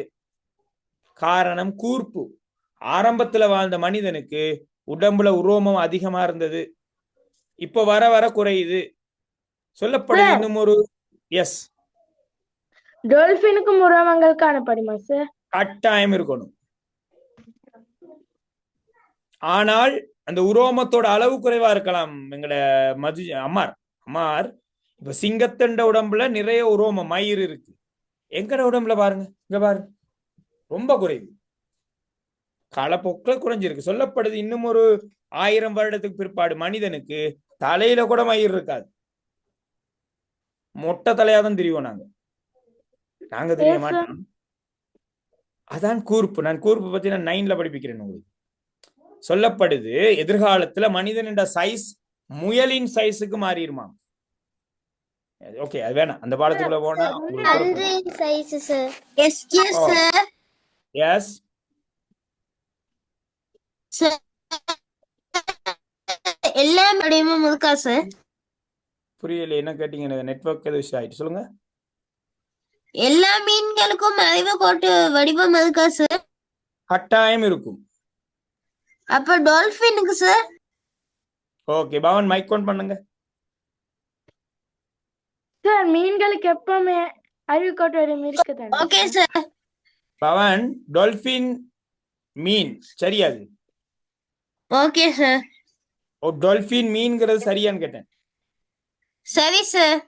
Speaker 3: காரணம் கூர்ப்பு. ஆரம்பத்துல வாழ்ந்த மனிதனுக்கு உடம்புல உரோமம் அதிகமா இருந்தது, இப்ப வர வர குறையுது. சொல்லப்படுது இன்னும் ஒரு
Speaker 8: டால்பினுக்கும் உரோமங்கள் காணப்படுமா சார்?
Speaker 3: கட்டாயம் இருக்கணும். ஆனால் அந்த உரோமத்தோட அளவு குறைவா இருக்கலாம். எங்கட அம்மார் இப்ப சிங்கத்தண்ட உடம்புல நிறைய உரோமம் மயிர் இருக்கு. எங்கட உடம்புல பாருங்க, இங்க பாருங்க, ரொம்ப குறைவு. காலப்போக்கில் குறைஞ்சிருக்கு. சொல்லப்படுது இன்னும் ஒரு 1000 வருடத்துக்கு பிற்பாடு மனிதனுக்கு தலையில கூட மயிர் இருக்காது, மொட்டை தலையாதான் தெரியும். நாங்க தெரிய மாட்டோம். அதான் கூர்ப்பு. நான் கூர்ப்பு பத்தி நான் 9ல படிப்பிக்கிறேன் உங்களுக்கு. சொல்லப்படுது எதிர்காலத்துல மனிதன் என்ற சைஸ் முயலின் சைஸுக்கு மாறிடுமா. ஓகே, அது வேணாம், அந்த பாடத்துக்குள்ள போனா
Speaker 5: எல்லாம் வடிவமும் இருக்கா சார்?
Speaker 3: புரியல, என்ன கேட்டீங்க? நெட்வொர்க் எது விஷயம் ஆயிட்டு சொல்லுங்க.
Speaker 5: எல்லா மீன்களுக்கும் அறிவு கோட்டு வடிவம் இருக்கா சார்?
Speaker 3: கட்டாயம் இருக்கும்.
Speaker 5: அப்ப டால்பினுக்கு sir?
Speaker 3: Okay, Pavan mike on பண்ணுங்க
Speaker 8: சார். மீன்களுக்கு எப்பவுமே அறிவு கோட்டு வடிவம் இருக்குதானே?
Speaker 5: Okay sir.
Speaker 3: பவன், டால்பின் மீன் சரியாது.
Speaker 5: Okay sir.
Speaker 3: டால்பின் மீன்ங்கிறது சரியான்னு கேட்டேன்.
Speaker 5: சரி சார்.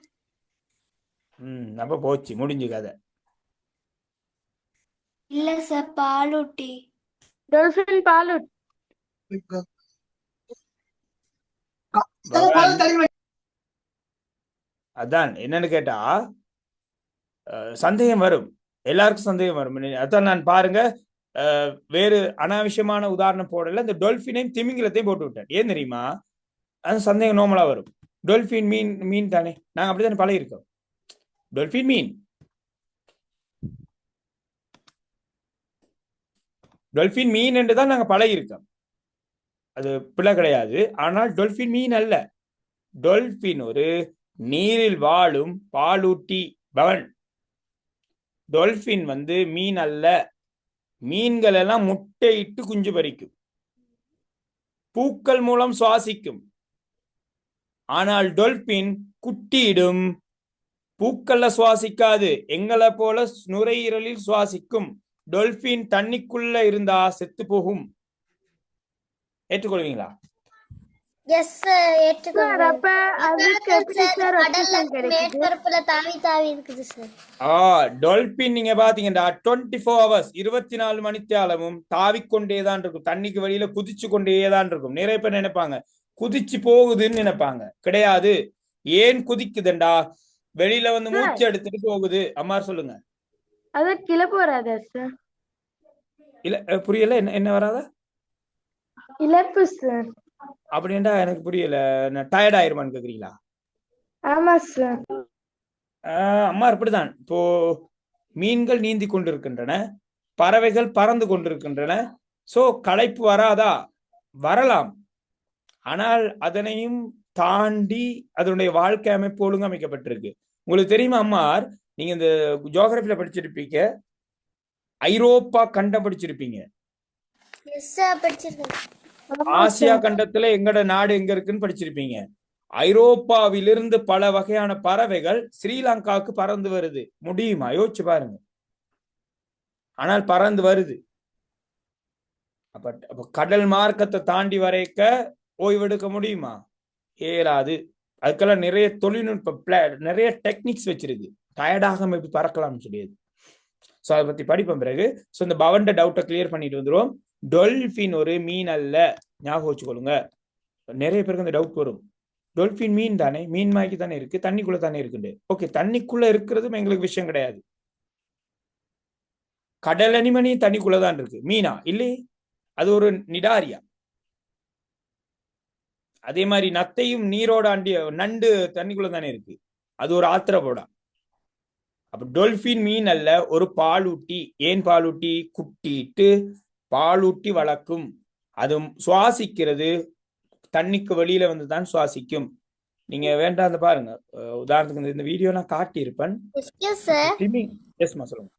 Speaker 3: அப்ப போச்சு, முடிஞ்சு கதை.
Speaker 6: இல்ல சார், பாலூட்டி.
Speaker 8: டால்பின் பாலூட்டி.
Speaker 3: அதான் என்னன்னு கேட்டா சந்தேகம் வரும், எல்லாருக்கும் சந்தேகம் வரும். அதான் நான் பாருங்க வேறு அனாவசியமான உதாரணம் போடல, இந்த டொல்பினையும் திமிங்கிலத்தையும் போட்டு விட்டேன். ஏன் தெரியுமா? அது சந்தேகம் நார்மலா வரும். டொல்பின் மீன் தானே, நாங்க அப்படித்தானே பழகிருக்கோம். டொல்பின் மீன், டொல்பின் மீன் என்று தான் நாங்க பழகிருக்கோம், அது பிள்ளை கிடையாது. ஆனால் டொல்பின் மீன் அல்ல. டொல்பின் ஒரு நீரில் வாழும் பாலூட்டி. பவன், டொல்பின் மீன் அல்ல. மீன்கள் எல்லாம் முட்டையிட்டு குஞ்சு பறிக்கும், பூக்கள் மூலம் சுவாசிக்கும். ஆனால் டொல்பின் குட்டியிடும், பூக்கள்ல சுவாசிக்காது, எங்களை போல நுரையீரலில் சுவாசிக்கும். டொல்பின் தண்ணிக்குள்ள இருந்தா செத்து போகும். ஏற்றுக்கொள்வீங்களா?
Speaker 7: எஸ் சார், ஏற்றுக்கொள்றேன். அப்ப அதுக்கு எப்படி சார் ஆக்சிஜன் கிடைக்குது? மேற்பரப்புல தாவி தாவி இருக்குது சார்.
Speaker 3: டால்பின் நீங்க பாத்தீங்கன்னா 24 hours 24 மணித்தியாலமும் தாவிக்கொண்டேதான் இருக்கும், தண்ணிக்கு வெளியில குதிச்சு கொண்டேதான் இருக்கும். நிறைய பேர் நினைப்பாங்க குதிச்சு போகுதுன்னு நினைப்பாங்க, கிடையாது. ஏன் குதிக்குதுண்டா? வெளியில மூச்சு எடுத்துட்டு போகுது. அம்மா சொல்லுங்க.
Speaker 8: அது கிளப்பு வராதா சார்?
Speaker 3: இல்ல புரியல, என்ன வராதா?
Speaker 8: இழப்பு சார்.
Speaker 3: அப்படின்டா எனக்கு புரியல. டயர்ட் ஆயிருமான்னு கேக்குறீங்களா?
Speaker 8: ஆமா சார்.
Speaker 3: அம்மா அப்படிதான். இப்போ மீன்கள் நீந்தி கொண்டிருக்கின்றன, பறவைகள் பறந்து கொண்டிருக்கின்றன. சோ களைப்பு வராதா? வரலாம். ஆனால் அதனையும் தாண்டி அதனுடைய வாழ்க்கை அமைப்பு ஒழுங்கமைக்கப்பட்டிருக்கு. உங்களுக்கு தெரியுமா அம்மார், நீங்க இந்த ஜியோகிராபில படிச்சிருப்பீங்க, ஐரோப்பா கண்டம் படிச்சிருப்பீங்க.
Speaker 7: எஸ் சார் படிச்சிருக்கேன்.
Speaker 3: ஆசியா கண்டத்துல எங்கட நாடு எங்க இருக்குன்னு படிச்சிருப்பீங்க. ஐரோப்பாவிலிருந்து பல வகையான பறவைகள் ஸ்ரீலங்காவுக்கு பறந்து வருது. முடியுமா? யோசிச்சு பாருங்க. ஆனால் பறந்து வருது. அப்ப கடல் மார்க்கத்தை தாண்டி வரைக்க ஓய்வெடுக்க முடியுமா? ஏறாது. அதுக்கெல்லாம் நிறைய தொழில்நுட்ப நிறைய டெக்னிக்ஸ் வச்சிருக்கு. டயர்டாகாம எப்படி பறக்கலாம்னு சொல்லியது. ஸோ அதை பத்தி படிப்போம் பிறகு. ஸோ இந்த பவன்ட டவுட்டை கிளியர் பண்ணிட்டு வந்துடும். டொல்பின் ஒரு மீன் அல்ல, ஞாபகம் வச்சுக்கொள்ளுங்க. நிறைய பேருக்கு அந்த டவுட் வரும். டொல்பின் மீன் தானே, மீன் மாய்க்கு தானே இருக்கு, தண்ணிக்குள்ள தானே இருக்குது. ஓகே, தண்ணிக்குள்ள இருக்கிறதும் எங்களுக்கு விஷயம் கிடையாது. கடல் அனிமனி தண்ணிக்குள்ளதான் இருக்கு. மீனா இல்லையே, அது ஒரு நிடாரியா. அதே மாதிரி நத்தையும் நீரோட அண்டி நண்டு தண்ணிக்குள்ள தானே இருக்கு, அது ஒரு ஆத்திரபோடா. அப்ப டொல்பின் மீன் அல்ல, ஒரு பாலூட்டி. ஏன் பாலூட்டி? குட்டிட்டு பாலூட்டி வளர்க்கும். அது சுவாசிக்கிறது தண்ணிக்கு வெளியில வந்து தான் சுவாசிக்கும். நீங்க வேண்டாம் பாருங்க, உதாரணத்துக்கு இந்த வீடியோ நான் காட்டியிருப்பேன். சொல்லுங்க.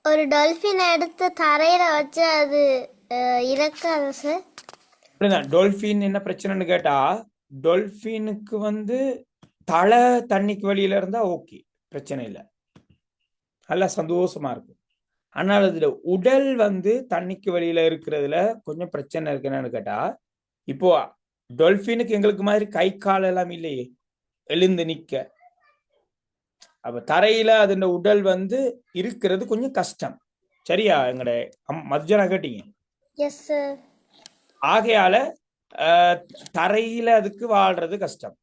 Speaker 7: ஒரு டால்பின் எடுத்து தரையில வச்சு அது இறக்காது சார்?
Speaker 3: டொல்பின் என்ன பிரச்சனைன்னு கேட்டா, டொல்பினுக்கு வந்து தலை தண்ணிக்கு வெளியில இருந்தா ஓகே, பிரச்சனை இல்லை, நல்லா சந்தோஷமா இருக்கும். ஆனால் அதுல உடல் வந்து தண்ணிக்கு வெளியில இருக்கிறதுல கொஞ்சம் பிரச்சனை இருக்கு. என்னன்னு கேட்டா, இப்போ டொல்பினுக்கு எங்களுக்கு மாதிரி கை கால் எல்லாம் இல்லையே எழுந்து நிக்க. அப்ப தரையில அதோட உடல் வந்து இருக்கிறது கொஞ்சம் கஷ்டம். சரியா? எங்கட மதுஜனா கேட்டீங்க. ஆகையால தரையில அதுக்கு வாழ்றது கஷ்டம்.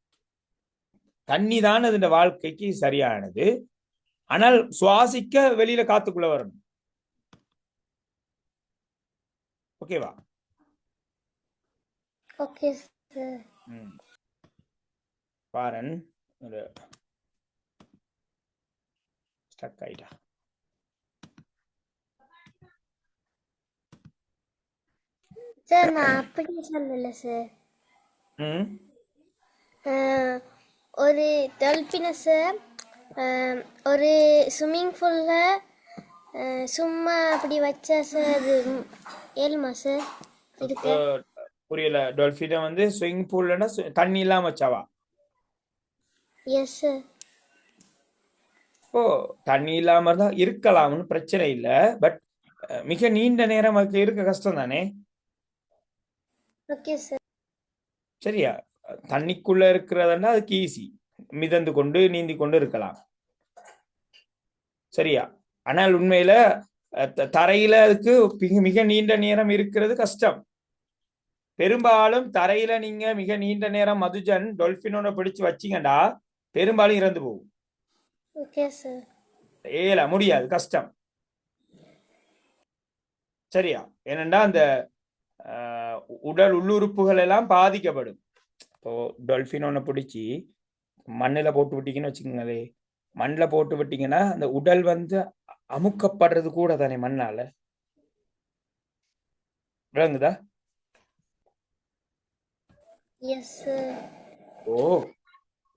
Speaker 3: தண்ணி தான் அதோட வாழ்க்கைக்கு சரியானது. ஆனால் சுவாசிக்க வெளியில காத்துக்குள்ள வரணும். ஓகேவா?
Speaker 7: Okay sir.
Speaker 3: பாரன் ஸ்டக் ஆயிட்டா.
Speaker 7: சார் நான் அப்படி சொல்லல சார். ஒரு டால்பினை சார் ஒரு ஸ்விம்மிங் பூல்ல சும்மா அப்படி வச்சா சார் அது ஏழுமா சார்? இருக்கு.
Speaker 3: புரியல. டால்பினை வந்து ஸ்விம்மிங் பூல்ல தண்ணி இல்லாம வச்சாவா?
Speaker 7: Yes sir.
Speaker 3: ஓ, தண்ணி இல்லாம இருந்தா இருக்கலாம்னு பிரச்சனை இல்ல. பட் மிக நீண்ட நேரம் இருக்க கஷ்டம் தானே.
Speaker 7: Okay sir.
Speaker 3: சரியா? தண்ணிக்குள்ள இருக்கிறதுனா அதுக்கு ஈஸி, மிதந்து கொண்டு நீந்தி கொண்டு இருக்கலாம். சரியா? ஆனால் உண்மையில தரையில அதுக்கு மிக நீண்ட நேரம் இருக்கிறது கஷ்டம். பெரும்பாலும் தரையில நீங்க மிக நீண்ட நேரம் மதுஜன் டொல்பினோட பிடிச்சு வச்சீங்கடா பெரும்பாலும் இறந்து போகும்.
Speaker 7: Okay sir.
Speaker 3: ஏல முடியாது, கஷ்டம். சரியா? ஏனென்றா அந்த உடல் உள்ளுறுப்புகள் எல்லாம் பாதிக்கப்படும். இப்போ டொல்பின் ஒன்று பிடிச்சி மண்ணில் போட்டு விட்டீங்கன்னு வச்சுக்கோங்களே, மண்ணில் போட்டு விட்டீங்கன்னா அந்த உடல் வந்து அமுக்கப்படுறது கூட தானே மண்ணால. விளங்குதா? ஓ,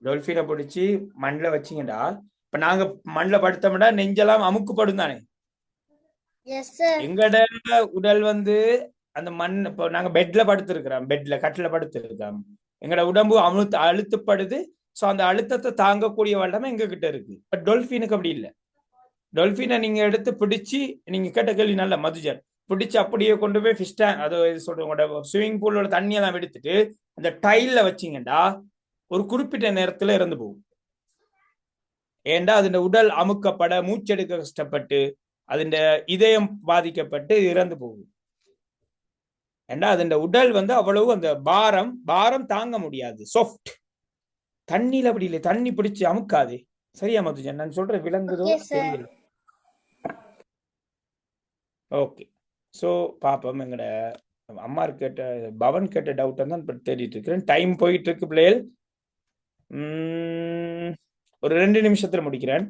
Speaker 3: டொல்பினை பிடிச்சி மண்ணில் வச்சிங்கடா, இப்ப நாங்க மண்ணில் படுத்தோம்னா நெஞ்செல்லாம் அமுக்குப்படும் தானே. எங்கட உடல் வந்து அந்த மண், இப்போ நாங்க பெட்ல படுத்திருக்கிறோம், பெட்ல கட்டில படுத்திருக்கோம், எங்கட உடம்பு அழுத்தப்படுது. ஸோ அந்த அழுத்தத்தை தாங்கக்கூடிய வல்லமை எங்க கிட்ட இருக்கு. பட் டொல்பினுக்கு அப்படி இல்லை. டொல்பினை நீங்க எடுத்து பிடிச்சி, நீங்க கேட்ட கேள்வி நல்ல மதுஜன், பிடிச்சு அப்படியே கொண்டு போய் ஃபிஷ் டேங்க், அதை சொல்றவங்களோட ஸ்விம்மிங் பூலோட தண்ணியெல்லாம் எடுத்துட்டு அந்த டைல்ல வச்சிங்கடா ஒரு குறிப்பிட்ட நேரத்துல இறந்து போகும். ஏண்டா அதோட உடல் அமுக்கப்பட, மூச்செடுக்க கஷ்டப்பட்டு, அதோட இதயம் பாதிக்கப்பட்டு இறந்து போகும். ஏண்டா அதோட உடல் வந்து அவ்வளவு அந்த பாரம் தாங்க முடியாது, சாஃப்ட். தண்ணியில அப்படி இல்லை, தண்ணி பிடிச்சு அமுக்காது. சரியா மதுஜன்? நான் சொல்ற விளங்குதோ தெரியல. ஓகே, ஸோ பாப்போம். எங்கட அம்மா கேட்ட பவன் கேட்ட டவுட் தான் தேடிட்டு இருக்கிறேன். டைம் போயிட்டு இருக்கு பிள்ளைகள். ஒரு 2 நிமிஷத்துல முடிக்கிறேன்.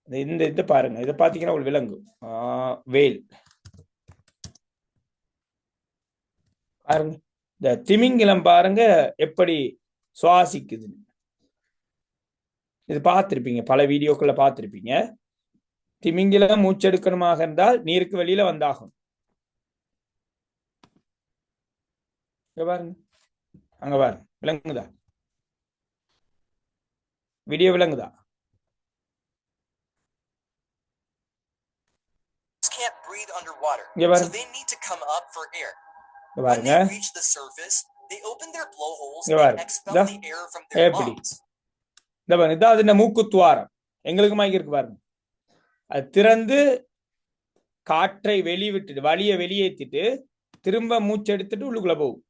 Speaker 3: இந்த இது பாருங்க, இதை பாத்தீங்கன்னா உங்களுக்கு விளங்கும். வேல் பாருங்க, இந்த திமிங்கிலம் பாருங்க எப்படி சுவாசிக்குது. இது பார்த்திருப்பீங்க, பல வீடியோக்குள்ள பார்த்திருப்பீங்க. திமிங்கிலம் மூச்செடுக்கணுமாக இருந்தால் நீருக்கு வெளியில வந்தாகும். பாருங்க, அங்க பாருங்க, விளங்குதா? வீடியோ விளங்குதா?
Speaker 9: Can't breathe underwater,
Speaker 3: Yeah,
Speaker 9: so they need to come up for air. When
Speaker 3: பாருங்க,
Speaker 9: they reach the surface, they open their blowholes
Speaker 3: Yeah,
Speaker 9: and
Speaker 3: பாருங்க.
Speaker 9: expel the air from their
Speaker 3: எப்படி
Speaker 9: lungs.
Speaker 3: இந்த பாருங்க, இதான் அது மூக்குத்துவாரம். எங்களுக்கு மாதிரி இருக்கு பாருங்க. அது திறந்து காற்றை வெளிவிட்டுட்டு வலியை வெளியேற்றிட்டு திரும்ப மூச்செடுத்துட்டு உள்ளுக்குள்ள போகும்.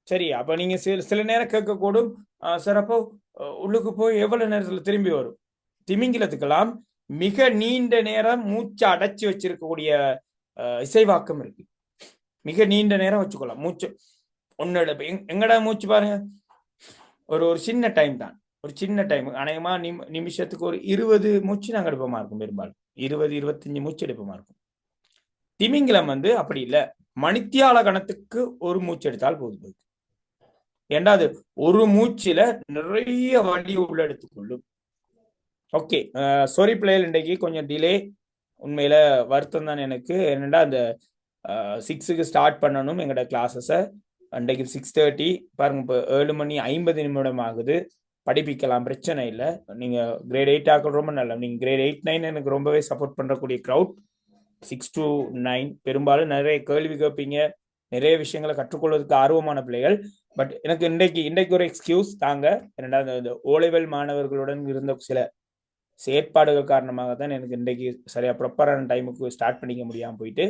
Speaker 3: சரி, அப்ப நீங்க சில நேரம் கேட்கக்கூடும், சார் அப்போ உள்ளுக்கு போய் எவ்வளவு நேரத்துல திரும்பி வரும்? திமிங்கிலத்துக்கெல்லாம் மிக நீண்ட நேரம் மூச்சை அடைச்சு வச்சிருக்கக்கூடிய இசைவாக்கம் இருக்கு. மிக நீண்ட நேரம் வச்சுக்கொள்ளலாம் மூச்சு. ஒன்னோட எங்கடா மூச்சு பாருங்க, ஒரு சின்ன டைம் தான், ஒரு சின்ன டைம். அநேகமா நிமிஷத்துக்கு ஒரு 20 மூச்சு நாங்க எடுப்போமா இருக்கும், பெரும்பாலும் 20-25 மூச்சு எடுப்போமா இருக்கும். திமிங்கிலம் அப்படி இல்லை, மணித்தியால கணத்துக்கு ஒரு மூச்சு எடுத்தால் போதும். ஏண்டா அது ஒரு மூச்சில நிறைய வலி உள்ள எடுத்துக்கொள்ளும். ஓகே, சாரி பிள்ளைகள், இன்றைக்கு கொஞ்சம் டிலே, உண்மையில வருத்தம் தான் எனக்கு. என்னடா அந்த 6க்கு ஸ்டார்ட் பண்ணணும் எங்களோட கிளாஸஸை. அன்றைக்கு 6:30 பாருங்க, இப்போ 7:50 ஆகுது. படிப்பிக்கலாம், பிரச்சனை இல்லை. நீங்க கிரேட் 8 ஆக்கள் ரொம்ப நல்ல. நீங்க கிரேட் 8-9 எனக்கு ரொம்பவே சப்போர்ட் பண்றக்கூடிய க்ரௌட். 6 to 9 பெரும்பாலும் நிறைய கேள்வி கேட்பீங்க, நிறைய விஷயங்களை கற்றுக்கொள்வதற்கு ஆர்வமான பிள்ளைகள். பட் எனக்கு இன்றைக்கு ஒரு எக்ஸ்கியூஸ் தாங்க. இரண்டாவது ஓலைவல் மாணவர்களுடன் இருந்த சில செயற்பாடுகள் காரணமாக தான் எனக்கு இன்றைக்கு சரியா ப்ராப்பரான டைமுக்கு ஸ்டார்ட் பண்ணிக்க முடியாம போயிட்டு.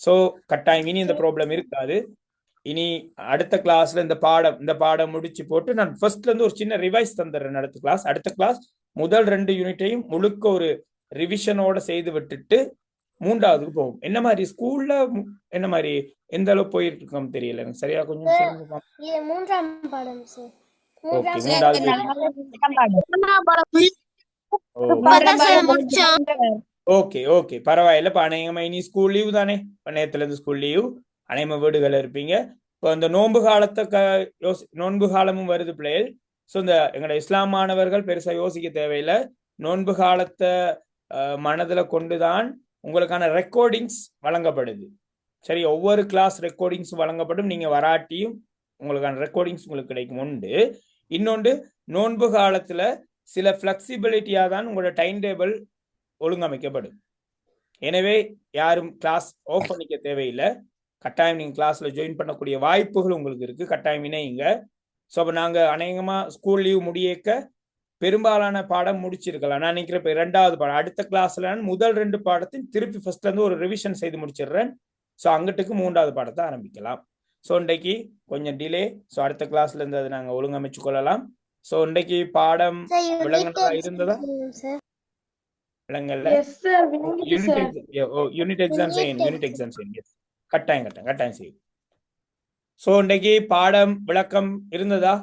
Speaker 3: ஸோ கட்டாயம் இனி இந்த ப்ராப்ளம் இருக்காது. இனி அடுத்த கிளாஸ்ல இந்த பாடம் முடிச்சு போட்டு நான் ஃபர்ஸ்ட்ல இருந்து ஒரு சின்ன ரிவைஸ் தந்துடுறேன். அடுத்த கிளாஸ் முதல் 2 யூனிட்டையும் முழுக்க ஒரு ரிவிஷனோட செய்து விட்டுட்டு 3ஆவதுக்கு போகும். என்ன மாதிரி ஸ்கூல்ல என்ன மாதிரி எந்த அளவு போயிட்டு இருக்கோம் தெரியல எனக்கு சரியா, கொஞ்சம் சொல்லுங்க.
Speaker 7: இது 3ஆம் பாடம் சார்.
Speaker 3: ஓகே, 3ஆவது. ஓகே பரவாயில்ல. இப்போ அநேகமா இனி ஸ்கூல் லீவு தானே, நேரத்துல இருந்து ஸ்கூல் லீவு, அநேகமா வீடுகள் இருப்பீங்க. இப்போ இந்த நோன்பு நோன்பு காலமும் வருது பிள்ளைகள். ஸோ இந்த எங்களோட இஸ்லாம் மாணவர்கள் பெருசா யோசிக்க தேவையில்லை. நோன்பு காலத்தை மனதுல கொண்டுதான் உங்களுக்கான ரெக்கார்டிங்ஸ் வழங்கப்படுது. சரி, ஒவ்வொரு கிளாஸ் ரெக்கார்டிங்ஸ் வழங்கப்படும். நீங்க வராட்டியும் உங்களுக்கான ரெக்கார்டிங்ஸ் உங்களுக்கு கிடைக்கும். உண்டு. இன்னொன்று, நோன்பு காலத்துல சில பிளெக்சிபிலிட்டியா தான் உங்களோட டைம் டேபிள் ஒழுங்கமைக்கப்படும். எனவே யாரும் கிளாஸ் ஆஃப் பண்ணிக்க தேவையில்லை. கட்டாயம் நீங்க கிளாஸ்ல ஜாயின் பண்ணக்கூடிய வாய்ப்புகள் உங்களுக்கு இருக்கு. கட்டாயம் இணையுங்க. ஸோ அப்போ நாங்க அநேகமா ஸ்கூல் லீவ் முடியக்க பெரும்பாலான பாடம் முடிச்சிருக்கலாம். நான் நினைக்கிறேன் இப்போ 2வது பாடம் அடுத்த கிளாஸ்ல முதல் 2 பாடத்தையும் திருப்பி ஃபர்ஸ்ட்ல இருந்து ஒரு ரிவிஷன் செய்து முடிச்சிடுறேன். ஸோ அங்கிட்டுக்கு 3வது பாடத்தை ஆரம்பிக்கலாம். ஸோ இன்றைக்கு கொஞ்சம் டிலே. ஸோ அடுத்த கிளாஸ்ல இருந்து அதை நாங்கள் ஒழுங்கமைச்சு கொள்ளலாம். ஸோ இன்றைக்கு பாடம் விளங்குனதா இருந்ததா? விளங்கல்ல? யூனிட் எக்ஸாம் செய்யணும். கட்டாயம் செய்யும். ஸோ இன்றைக்கு பாடம் விளக்கம் இருந்ததா?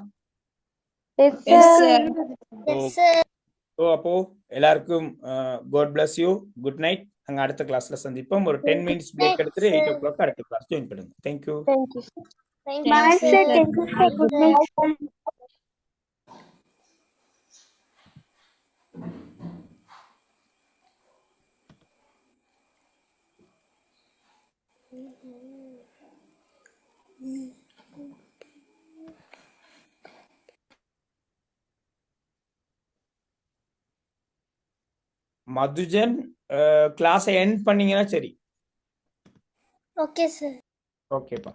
Speaker 3: அப்போ எல்லாருக்கும் God bless you, good night. நாங்கள் அடுத்த கிளாஸ்ல சந்திப்போம். ஒரு 10 மினிட்ஸ் பிரேக் எடுத்துட்டு 8 o'clock அடுத்த கிளாஸ் ஜாயின் பண்ணுங்க. தேங்க்யூ. மதுஜன் கிளாஸை எண்ட் பண்ணீங்கன்னா சரி.
Speaker 7: Okay sir.
Speaker 3: ஓகேப்பா.